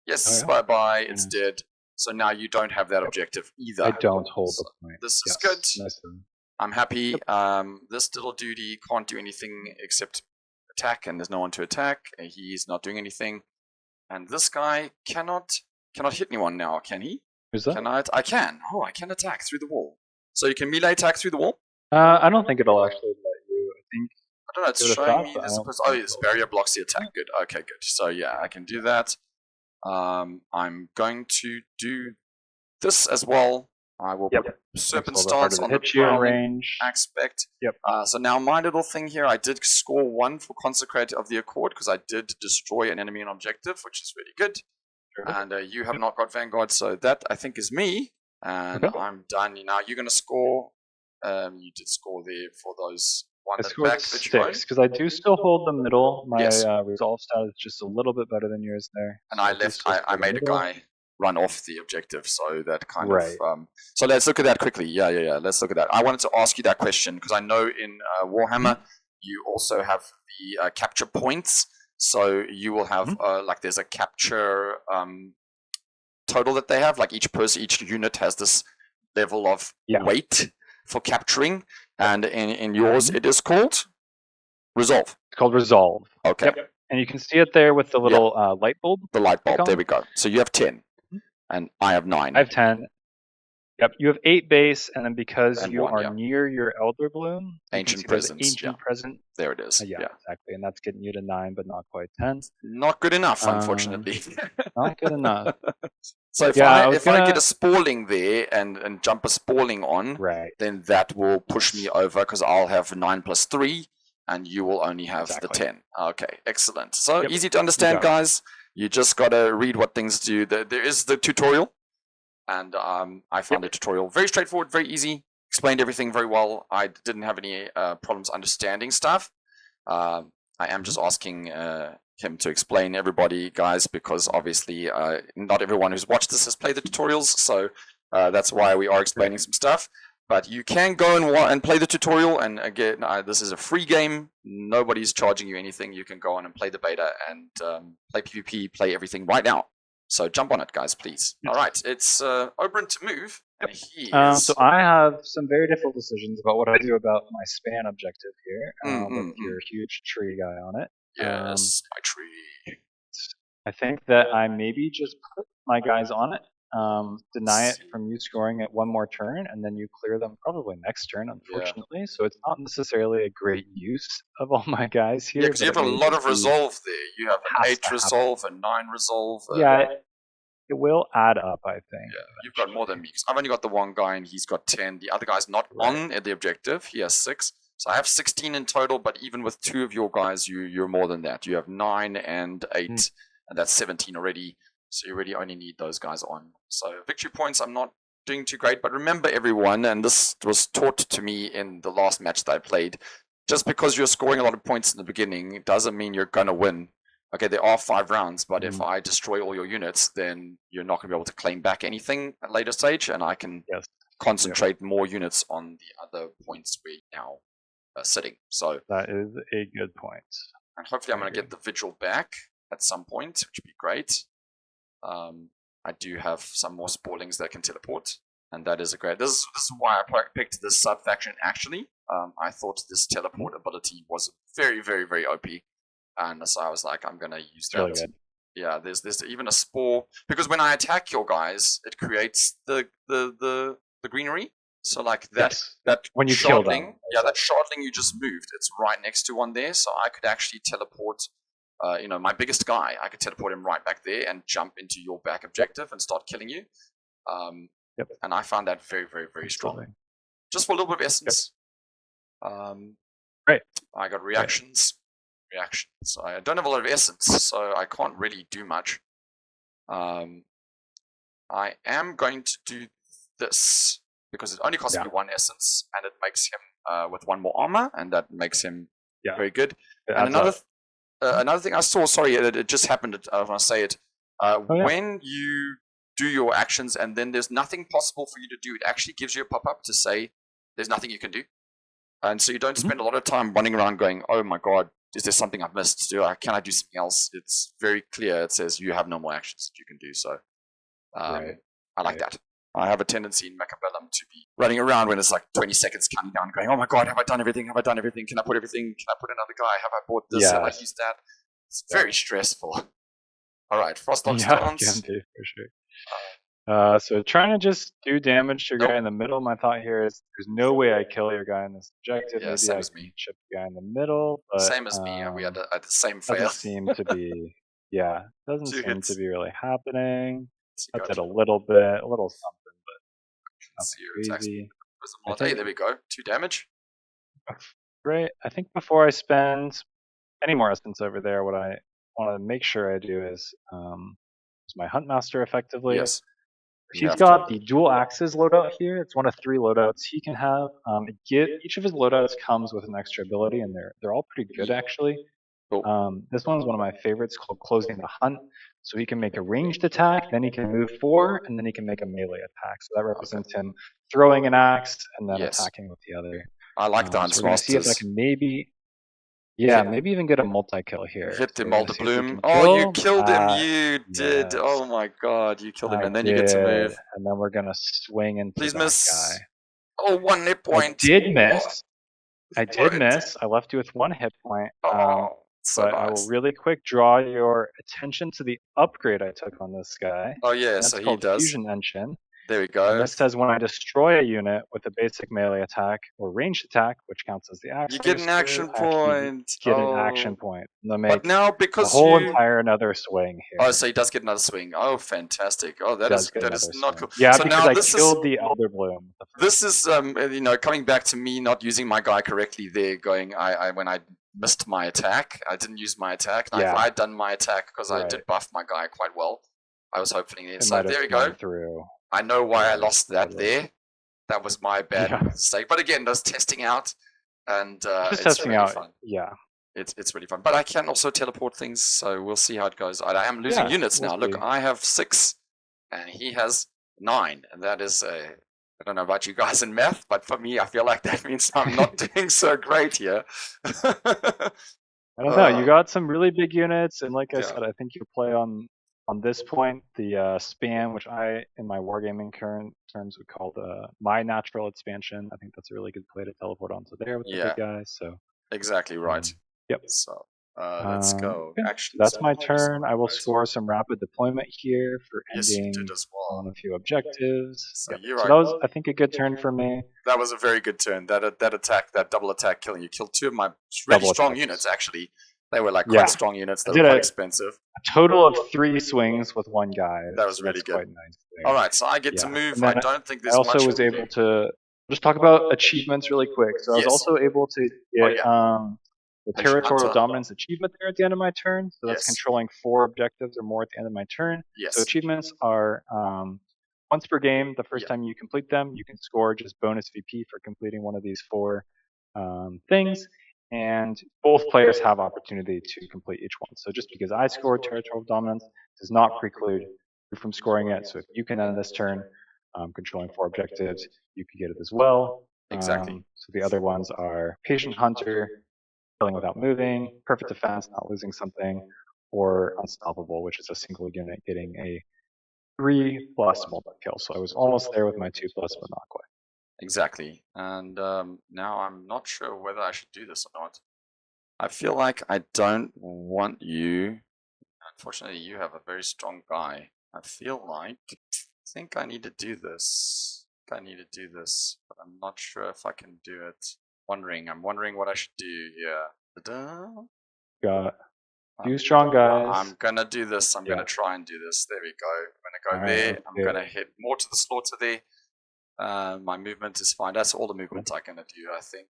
Yes, bye-bye, it's dead. So now you don't have that objective either. I don't hold the point. This is good. Nice. I'm happy. This little duty can't do anything except attack, and there's no one to attack. He's not doing anything. And this guy cannot hit anyone now, can he? Who's that? Can I? I can. Oh, I can attack through the wall. So you can melee attack through the wall? I don't think it'll actually let you. I think. I don't know. It's showing me. This barrier blocks the attack. Good. Okay, good. So yeah, I can do that. I'm going to do this as well. I will put Serpent Stance on the range aspect. So now my little thing here, I did score 1 for Consecrate of the Accord because I did destroy an enemy and objective, which is really good. And you have not got Vanguard, so that I think is me. And I'm done. Now you're going to score. You did score there for those one I scored 6 because I do still hold the middle. My resolve stat is just a little bit better than yours there. And I made a guy run off the objective, so that kind of so let's look at that quickly. Let's look at that. I wanted to ask you that question because I know in Warhammer you also have the capture points, so you will have like there's a capture total that they have, like each unit has this level of weight for capturing, and in yours it is called resolve. It's called resolve. Okay. And you can see it there with the little light bulb. The light bulb, there we go. So you have 10. And I have 9. I have 10. Yep, you have 8 base, and then because you are near your Elder Bloom, Ancient Presence. Present. There it is. Exactly, and that's getting you to 9, but not quite 10. Not good enough, unfortunately. Not good enough. So if I get a spalling there and jump a spalling on, then that will push me over because I'll have 9 plus 3, and you will only have the 10. Okay, excellent. So easy to understand, guys. You just got to read what things do. There is the tutorial, and I found the tutorial very straightforward, very easy, explained everything very well. I didn't have any problems understanding stuff. I am just asking him to explain everybody, guys, because obviously not everyone who's watched this has played the tutorials, so that's why we are explaining some stuff. But you can go and play the tutorial, and again, this is a free game. Nobody's charging you anything. You can go on and play the beta and play PvP, play everything right now. So jump on it, guys, please. All right, it's Oberyn to move, And he So I have some very difficult decisions about what I do about my span objective here, with your huge tree guy on it. Yes, my tree. I think that I maybe just put my guys on it, deny it from you scoring it one more turn, and then you clear them probably next turn, unfortunately. So it's not necessarily a great use of all my guys here. Yeah, because you have a lot of resolve there. You have an 8 resolve, a 9 resolve. Yeah, it will add up, I think. Yeah, you've got more than me. I've only got the one guy, and he's got 10. The other guy's not on at the objective. He has 6. So I have 16 in total, but even with 2 of your guys, you're more than that. You have 9 and 8, and that's 17 already. So you really only need those guys on. So victory points, I'm not doing too great. But remember, everyone, and this was taught to me in the last match that I played, just because you're scoring a lot of points in the beginning, it doesn't mean you're going to win. Okay, there are 5 rounds, but if I destroy all your units, then you're not going to be able to claim back anything at a later stage, and I can concentrate more units on the other points where you're now sitting. So that is a good point. And hopefully I'm going to get the Vigil back at some point, which would be great. I do have some more Sporlings that can teleport, and that is a great... This is why I picked this sub-faction, actually. I thought this teleport ability was very, very, very OP. And so I was like, I'm going to use that. Really good. Yeah, there's even a spore. Because when I attack your guys, it creates the greenery. So like that when you shardling, kill them. Yeah, that shardling you just moved, it's right next to one there. So I could actually teleport, my biggest guy. I could teleport him right back there and jump into your back objective and start killing you. And I found that very, very, very strong. Just for a little bit of essence. Right. I got reactions. I don't have a lot of essence, so I can't really do much. I am going to do this because it only costs me 1 essence, and it makes him with 1 more armor, and that makes him very good. And another thing I saw, sorry, it just happened. I want to say it. When you do your actions, and then there's nothing possible for you to do, it actually gives you a pop-up to say there's nothing you can do, and so you don't spend a lot of time running around going, "Oh my god, is there something I've missed? Can I do something else?" It's very clear. It says you have no more actions that you can do. So I like that. I have a tendency in Macabellum to be running around when it's like 20 seconds counting down, going, "Oh my god, have I done everything? Have I done everything? Can I put everything? Can I put another guy? Have I bought this? Have I used that?" It's very stressful. All right, Frostlock stance. Can do, for sure. So trying to just do damage to your guy in the middle. My thought here is there's no way I kill your guy in this objective. Yeah, maybe same I as can me. chip the guy in the middle. But, same as me. We had the same fail. Doesn't seem to be. Doesn't seem to be really happening. That's it a little bit, a little something, but nothing crazy. Hey, there we go. 2 damage. Great. I think before I spend any more essence over there, what I want to make sure I do is my Huntmaster effectively. Yes. He's got the dual axes loadout here. It's one of 3 loadouts he can have. Each of his loadouts comes with an extra ability, and they're all pretty good actually. This one's one of my favorites, called Closing the Hunt. So he can make a ranged attack, then he can move 4, and then he can make a melee attack. So that represents him throwing an axe and then attacking with the other. I like the Hunt's Masters. See if I can maybe even get a multi-kill here. Hit the Multi-Bloom. Oh, you killed him. You did. Yes. Oh my god, you killed him. And then you get to move. And then we're going to swing into that guy. Oh, 1 hit point. I did miss. I left you with 1 hit point. So but I will really quick draw your attention to the upgrade I took on this guy. Oh yeah, that's so he called does. Fusion Engine. There we go. And this says when I destroy a unit with a basic melee attack or ranged attack, which counts as the action, you get an action point. Get an action point. But now because the whole entire another swing here. Oh, so he does get another swing. Oh, fantastic. Oh, that is not cool. Yeah, so because now I killed the Elder Bloom. This is coming back to me not using my guy correctly there, going when I missed my attack, I didn't use my attack. If I had done my attack, because I did buff my guy quite well, I was hoping the inside. There we go. I know why I lost that there. That was my bad mistake. But again, those testing out, and it's really fun. Yeah. It's really fun. But I can also teleport things, so we'll see how it goes. I am losing units now. Look, I have 6, and he has 9, and that is I don't know about you guys in math, but for me, I feel like that means I'm not doing so great here. I don't know. You got some really big units, and like I said, I think you play on on this point, the span, which I, in my wargaming current terms, would call my natural expansion. I think that's a really good play to teleport onto there with the big guys. So exactly right. Yep. So let's go. Okay. Actually, That's my turn. I will score some rapid deployment here for Yes, you ending did as well. on a few objectives. So Yep. you're So right. that was, I think, a good turn for me. That was a very good turn. That attack, that double attack killing you, killed two of my really Double strong attacks. units. Actually, they were like Yeah. quite strong units. They I were did quite a- expensive. A total of 3 swings with one guy. That was so really that's good. quite nice. There. All right, so I get to Yeah. move. And then I don't think I there's also much. was able to just talk about achievements really quick. So I was Yes. also able to get the Patient territorial Hunter. dominance achievement there at the end of my turn. So that's Yes. controlling 4 objectives or more at the end of my turn. Yes. So achievements are once per game. The first Yeah. time you complete them, you can score just bonus VP for completing one of these 4 things. And both players have opportunity to complete each one. So just because I scored territorial dominance does not preclude you from scoring it. So if you can end this turn controlling 4 objectives, you could get it as well. Exactly. So the other ones are Patient Hunter, killing without moving, Perfect Defense, not losing something, or Unstoppable, which is a single unit getting a 3+ multi-kill. So I was almost there with my 2+, but not quite. Exactly. And now I'm not sure whether I should do this or not. I feel like I don't want you. Unfortunately, you have a very strong guy. I feel like I think I need to do this. But I'm not sure if I can do it. I'm wondering what I should do here. Ta-da. Got few strong guys. I'm gonna do this. I'm gonna try and do this. There we go. I'm gonna go there. I'm gonna head more to the slaughter there. My movement is fine. That's all the movement I'm gonna do. I think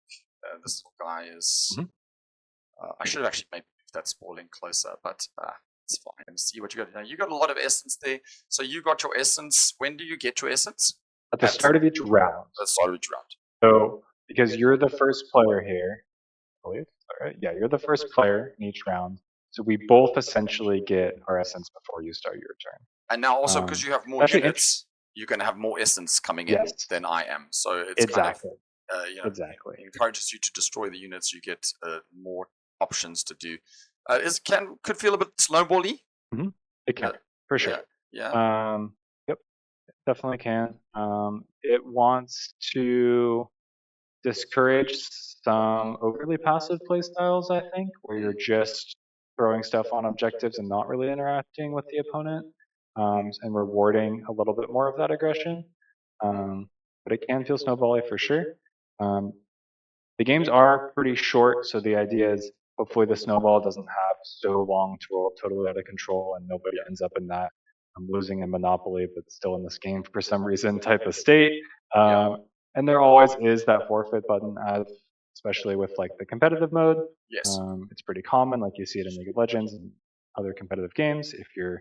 this little guy is. I should have actually maybe moved that spawling closer, but it's fine. And see what you got. Now you got a lot of essence there. So you got your essence. When do you get your essence? At the start of each round. At the start of each round. So because you're the first player here, I believe. All right. Yeah, you're the first player in each round. So we both essentially get our essence before you start your turn. And now also because you have more units, you're going to have more essence coming in than I am. So it's exactly. It encourages you to destroy the units. You get more options to do. Could feel a bit snowbally. Mm-hmm. It can for sure. Yeah. Yep. It definitely can. It wants to discourage some overly passive playstyles, I think, where you're just throwing stuff on objectives and not really interacting with the opponent, and rewarding a little bit more of that aggression. But it can feel snowbally for sure. The games are pretty short, so the idea is hopefully the snowball doesn't have so long to totally out of control and nobody ends up in that I'm losing a monopoly but still in this game for some reason type of state. And there always is that forfeit button, especially with like the competitive mode. Yes. It's pretty common, like you see it in League of Legends and other competitive games. If you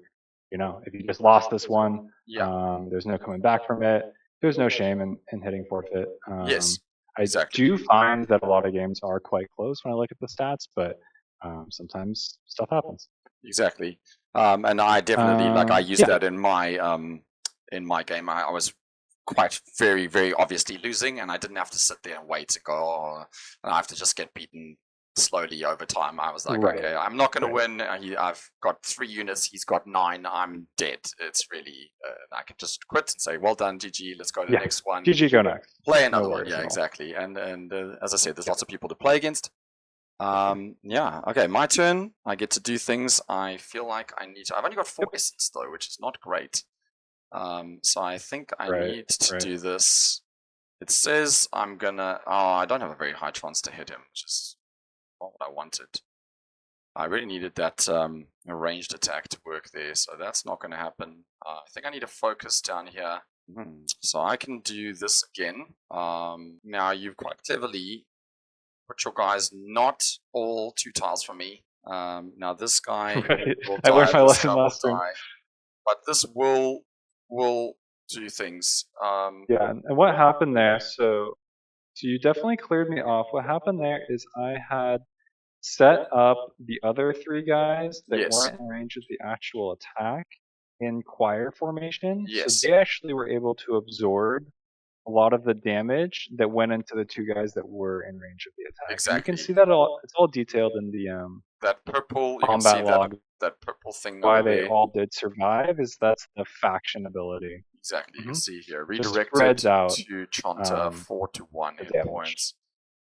just lost this one, there's no coming back from it. There's no shame in hitting forfeit. Yes. I do find that a lot of games are quite close when I look at the stats, but sometimes stuff happens. Exactly. And I definitely I used that in my game. I was quite very, very obviously losing, and I didn't have to sit there and wait to go. And I have to just get beaten slowly over time. I was like, okay, I'm not going to win. I've got 3 units. He's got 9. I'm dead. It's really, I can just quit and say, well done, GG. Let's go to the next one. GG, go next. Play another one. Yeah, exactly. And as I said, there's lots of people to play against. Okay, my turn. I get to do things I feel like I need to. I've only got 4 essence though, which is not great. So I think I need to do this. It says I'm gonna. I don't have a very high chance to hit him, which is not what I wanted. I really needed that ranged attack to work there, so that's not going to happen. I think I need to focus down here. So I can do this again. Now you've quite cleverly put your guys not all 2 tiles from me. Now this guy will die. I learned my lesson last turn. But this will do things. And what happened there? So you definitely cleared me off. What happened there is I had set up the other 3 guys that weren't in range of the actual attack in choir formation. So they actually were able to absorb a lot of the damage that went into the 2 guys that were in range of the attack. Exactly. You can see that it's all detailed in the that purple combat log. that purple thing why over they there. all did survive is that's the faction ability. Exactly. You can see here, Just redirected spreads out to Chanta, 4 to 1 the hit damage. points.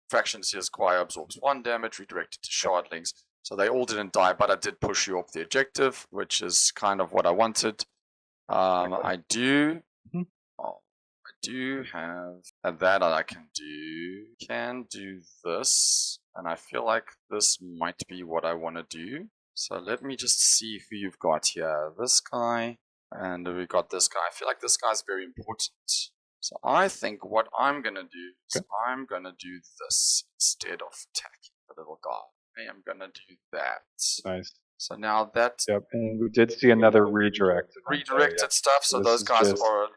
Fractions here, Squire absorbs 1 damage, redirected to Shardlings. So they all didn't die, but I did push you off the objective, which is kind of what I wanted. I do have that I can do this, and I feel like this might be what I want to do. So let me just see who you've got here. This guy, and we got this guy. I feel like this guy's very important. So I think what I'm gonna do is I'm gonna do this instead of attacking the little guy. I am gonna do that. Nice. So now that and we did see another redirected stuff. So those guys are a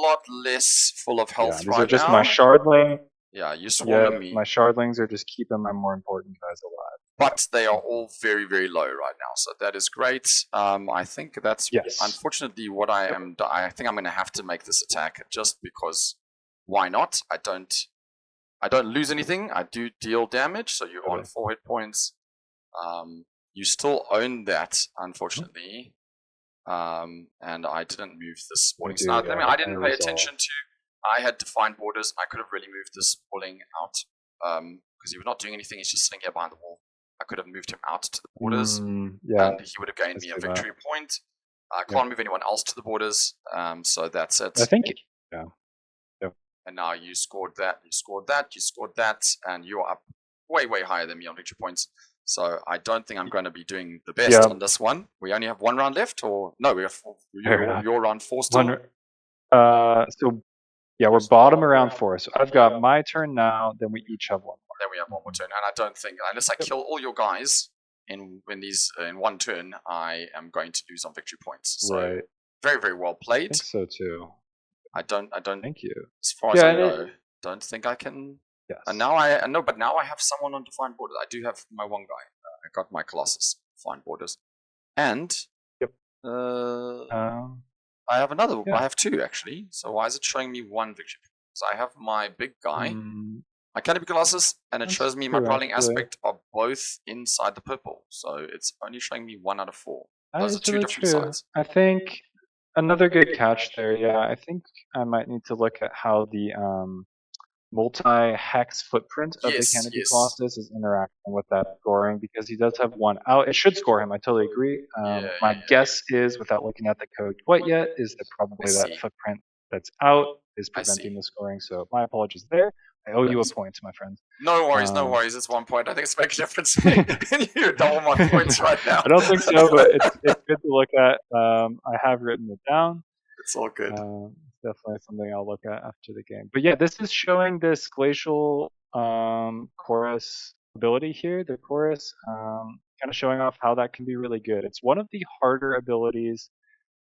lot less full of health these right now. are just my shardling. Yeah, you're swarming me. My shardlings are just keeping my more important guys alive. But they are all very, very low right now, so that is great. I think that's unfortunately what I am. I think I'm going to have to make this attack just because. Why not? I don't lose anything. I do deal damage, so you're on 4 hit points. You still own that, unfortunately. And I didn't move this spawning snout. I mean, I didn't pay attention to. I had defined borders. I could have really moved this spawning out because he was not doing anything. He's just sitting here behind the wall. I could have moved him out to the borders, and he would have gained me a victory point. I can't move anyone else to the borders, so that's it. I think. And now you scored that, you scored that, you scored that, and you're up way, way higher than me on victory points. So I don't think I'm going to be doing the best on this one. We only have 1 round left, or no, we have you're round 4 still. We're bottom around 4. So I've got my turn now. Then we each have 1 more. Then we have 1 more turn, and I don't think unless I kill all your guys in 1 turn, I am going to lose on victory points. So very, very well played. I think so too. I don't. Thank you. As far as I know, don't think I can. Yes. And now but now I have someone on defined borders. I do have my one guy. I got my Colossus defined borders, and I have another. I have 2 actually. So why is it showing me 1 victory? So I have my big guy, my Canopy Colossus, and it shows me my Prowling Aspect are both inside the purple. So it's only showing me 1 out of 4. Those are 2 different sides. I think. Another good catch there, I think I might need to look at how the multi-hex footprint of the Canopy Colossus is interacting with that scoring, because he does have 1 out. It should score him, I totally agree. My guess is, without looking at the code quite yet, is that probably that footprint that's out is preventing the scoring, so my apologies there. I owe you a point, my friend. No worries, no worries. It's 1 point. I think it's making a difference. You double my points right now. I don't think so, but it's good to look at. I have written it down. It's all good. Definitely something I'll look at after the game. But yeah, this is showing this glacial chorus ability here. The chorus, kind of showing off how that can be really good. It's one of the harder abilities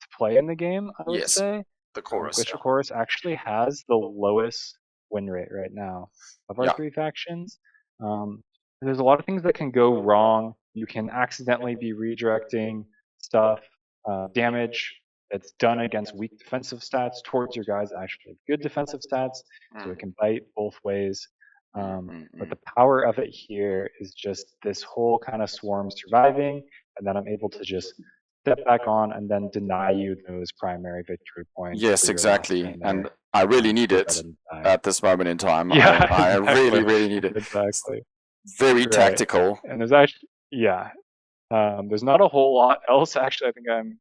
to play in the game, I would say. The chorus. Glacial chorus actually has the lowest win rate right now of our 3 factions. There's a lot of things that can go wrong. You can accidentally be redirecting stuff, damage that's done against weak defensive stats towards your guys actually good defensive stats, so it can bite both ways. But the power of it here is just this whole kind of swarm surviving, and then I'm able to just step back on and then deny you those primary victory points. Yes, exactly. And I really need it at this moment in time. Yeah, I really, really need it. Exactly. Very tactical. And there's actually, there's not a whole lot else. Actually, I think I'm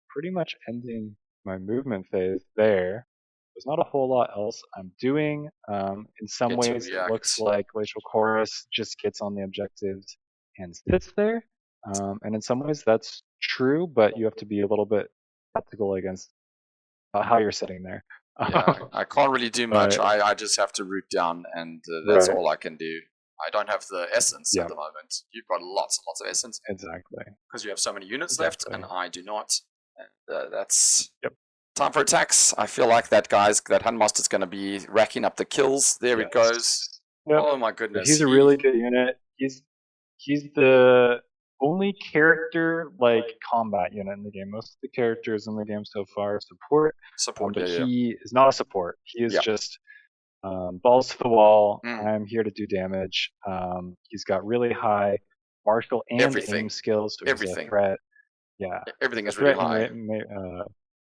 pretty much ending my movement phase there. There's not a whole lot else I'm doing. In some ways, it looks like Glacial Chorus just gets on the objectives and sits there. And in some ways, that's true, but you have to be a little bit tactical against how you're sitting there. I can't really do much. I just have to root down, and that's all I can do. I don't have the essence at the moment. You've got lots and lots of essence. Exactly. Because you have so many units left, and I do not. And that's time for attacks. I feel like that Handmaster's going to be racking up the kills. There it goes. Oh my goodness. He's a really good unit. He's the only character combat unit in the game. Most of the characters in the game so far are support. But he is not a support. He is just balls to the wall. I'm here to do damage. He's got really high martial and aim skills, so he's a threat. Yeah. Everything is The really threat high.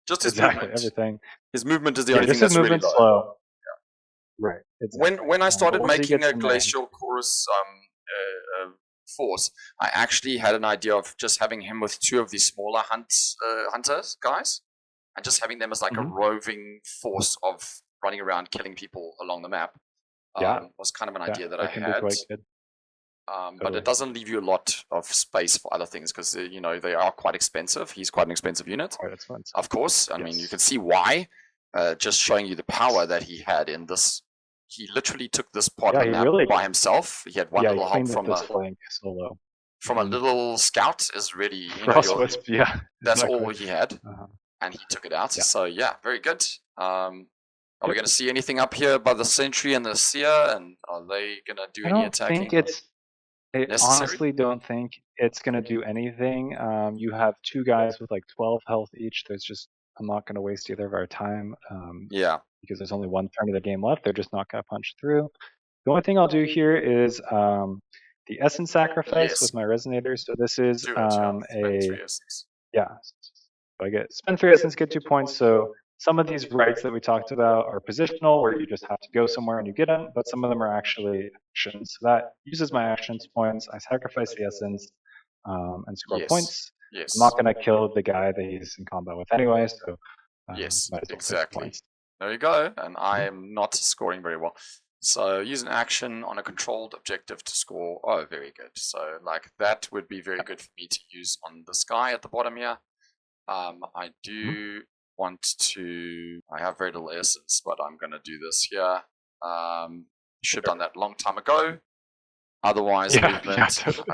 Just his exactly, movement. everything. His movement is the Yeah, only just thing his that's really movement's low. slow. Right, exactly. When I But started once he making gets a in there, glacial chorus force, I actually had an idea of just having him with 2 of these smaller hunters guys, and just having them as like a roving force of running around killing people along the map. Yeah. Was kind of an idea that I that can be had. quite good. But Totally. it doesn't leave you a lot of space for other things because you know they are quite expensive. He's quite an expensive unit, Quite expensive. of course. I mean, you can see why. Just showing you the power that he had in this. He literally took this part of the map by himself. He had one he little help cleaned up from this flank solo. a little scout is really, you know, Crosswoods, that's exactly. all he had, and he took it out. Yeah. So yeah, very good. Are we going to see anything up here by the sentry and the seer? And are they going to do any attacking? I honestly don't think it's going to do anything. You have 2 guys with like 12 health each. I'm not going to waste either of our time. Yeah. Because there's only 1 turn of the game left. They're just not going to punch through. The only thing I'll do here is the Essence Sacrifice with my Resonator. So this is I get spend 3 Essence, get 2 points. So some of these rites that we talked about are positional, where you just have to go somewhere and you get them, but some of them are actually actions. So that uses my actions points. I sacrifice the Essence and score points. I'm not going to kill the guy that he's in combat with anyway, so might as well exactly. points. There you go, and I am not scoring very well. So use an action on a controlled objective to score. Oh, very good. So like that would be very good for me to use on this guy at the bottom here. I do want to. I have very little essence, but I'm going to do this here. Should have done that a long time ago. Otherwise, movement. Totally.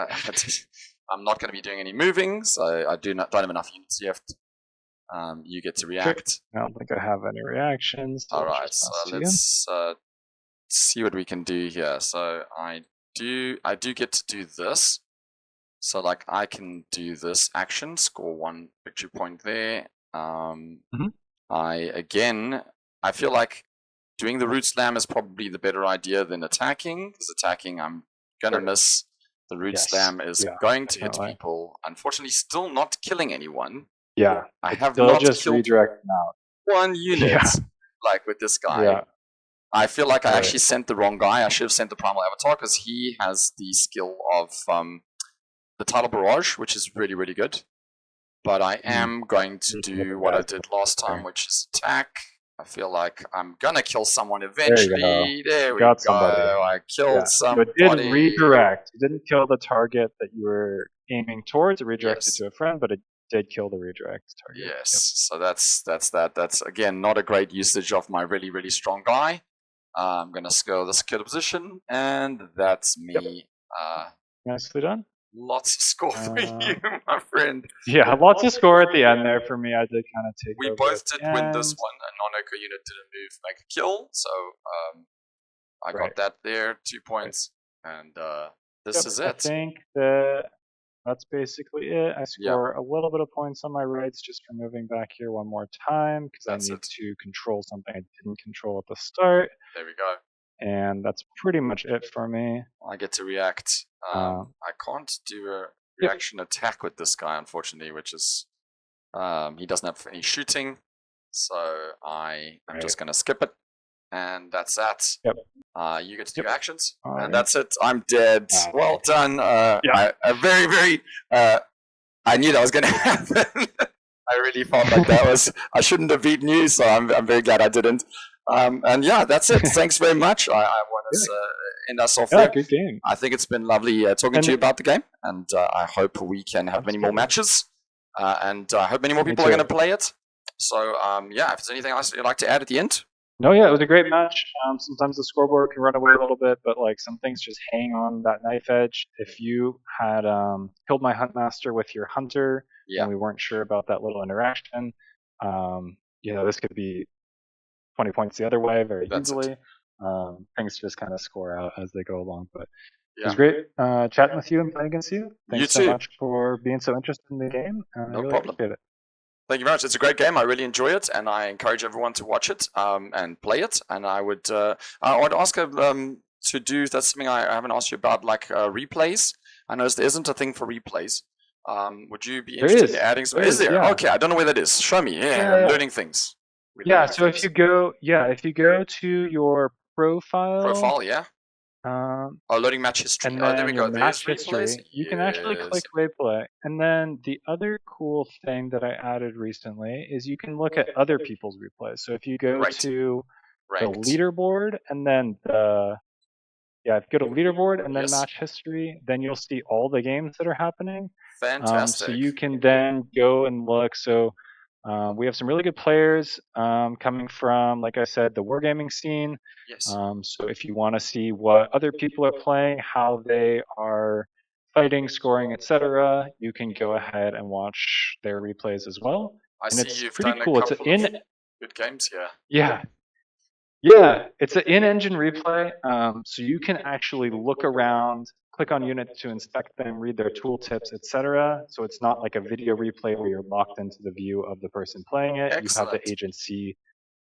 I'm not going to be doing any moving, so I don't have enough units left. You get to react. I don't think I have any reactions. All right, so let's see what we can do here. So I do get to do this. So like I can do this action, score 1 victory point there. I feel like doing the root slam is probably the better idea than attacking, because attacking I'm gonna miss. The root slam is going to hit people. Unfortunately, still not killing anyone. Yeah, I have not just killed redirecting out 1 unit like with this guy. Yeah. I feel like I actually sent the wrong guy. I should have sent the Primal Avatar because he has the skill of the Tidal Barrage, which is really, really good. But I am going to do what I did last time, which is attack. I feel like I'm going to kill someone eventually. There we go. Somebody. I killed somebody. You did redirect. You didn't kill the target that you were aiming towards. It redirected to a friend, but it did kill the redirect target. Yes. So that's that. That's, again, not a great usage of my really, really strong guy. I'm going to scale the secure position, and that's me. Nicely done. Lots of score for you, my friend. Yeah, lots of score at the end there for me. I did kind of take We both did win this one. A non-echo unit didn't move, make a kill. So I got that there, 2 points. And this is it. I think that's basically it. I score a little bit of points on my rights just for moving back here 1 more time, because I need to control something I didn't control at the start. There we go. And that's pretty much it for me. I get to react. I can't do a reaction attack with this guy, unfortunately, which is he doesn't have any shooting, so I'm just going to skip it, and that's that. You get to do actions, and that's it. I'm dead. Well done. I very, very. I knew that was going to happen. I really felt like I shouldn't have beaten you, so I'm very glad I didn't. And yeah, that's it. Thanks very much. I want to end us off there. Good game. I think it's been lovely talking to you about the game, and I hope we can have many more matches, and I hope many more people are going to play it. So if there's anything else you'd like to add at the end. No, it was a great match. Sometimes the scoreboard can run away a little bit, but like some things just hang on that knife edge. If you had killed my Huntmaster with your Hunter, and we weren't sure about that little interaction, this could be 20 points the other way very easily. Things just kind of score out as they go along. But it was great chatting with you and playing against you. Thanks so much for being so interested in the game. No problem. Appreciate it. Thank you very much. It's a great game. I really enjoy it, and I encourage everyone to watch it and play it. And I would ask to do, that's something I haven't asked you about, like replays. I noticed there isn't a thing for replays. Would you be There interested is. in adding some? There Is is, there? yeah. Okay, I don't know where that is. Show me. Yeah, Yeah, I'm yeah. learning things. We're Yeah, learning so things. if you go to your profile, Yeah. um, Loading match history. and There then we your go. There's match replays. history, you can actually click replay. And then the other cool thing that I added recently is you can look at other people's replays. So if you go to the Ranked. leaderboard and then if you go to leaderboard and then Yes. match history, then you'll see all the games that are happening. Fantastic. So you can then go and look. So we have some really good players coming from, like I said, the wargaming scene. Yes. So if you want to see what other people are playing, how they are fighting, scoring, etc., you can go ahead and watch their replays as well. I and see it's you've pretty done cool. a It's couple of good games here. Yeah, it's an in-engine replay, so you can actually look around, click on units to inspect them, read their tooltips, etc. So it's not like a video replay where you're locked into the view of the person playing it. Excellent. You have the agency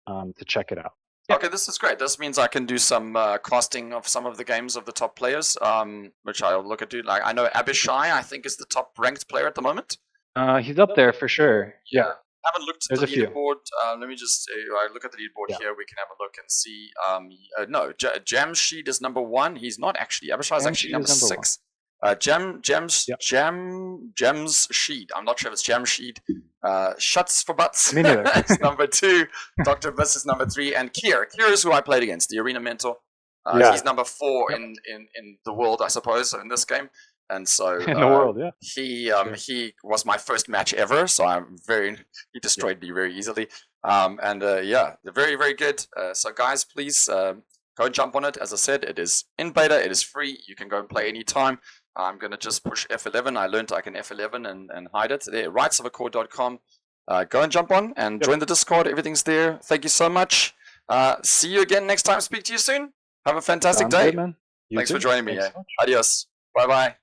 to check it out. Okay, this is great. This means I can do some casting of some of the games of the top players, which I'll look at. Like I know Abishai, I think, is the top ranked player at the moment. He's up there for sure. Yeah. I haven't looked at the leaderboard. Let me just I look at the leaderboard here. We can have a look and see. No, Jamsheed is number 1. He's not actually. Abishai is actually number 6. Jamsheed. I'm not sure if it's Jamsheed. Shuts for butts. Me neither. It's number 2. Dr. Viss is number 3, and Kier. Kier is who I played against, the arena mentor. He's number 4 in the world, I suppose, in this game. And so in the world, he was my first match ever, so he destroyed me very easily. They're very, very good. So guys, please go and jump on it. As I said, it is in beta, it is free. You can go and play anytime. I'm gonna just push F11. I learned I can F11 and hide it. There, ritesofaccord.com. Go and jump on and join the Discord. Everything's there. Thank you so much. See you again next time. Speak to you soon. Have a fantastic day. Good, man. Thanks for joining me. Adios. Bye bye.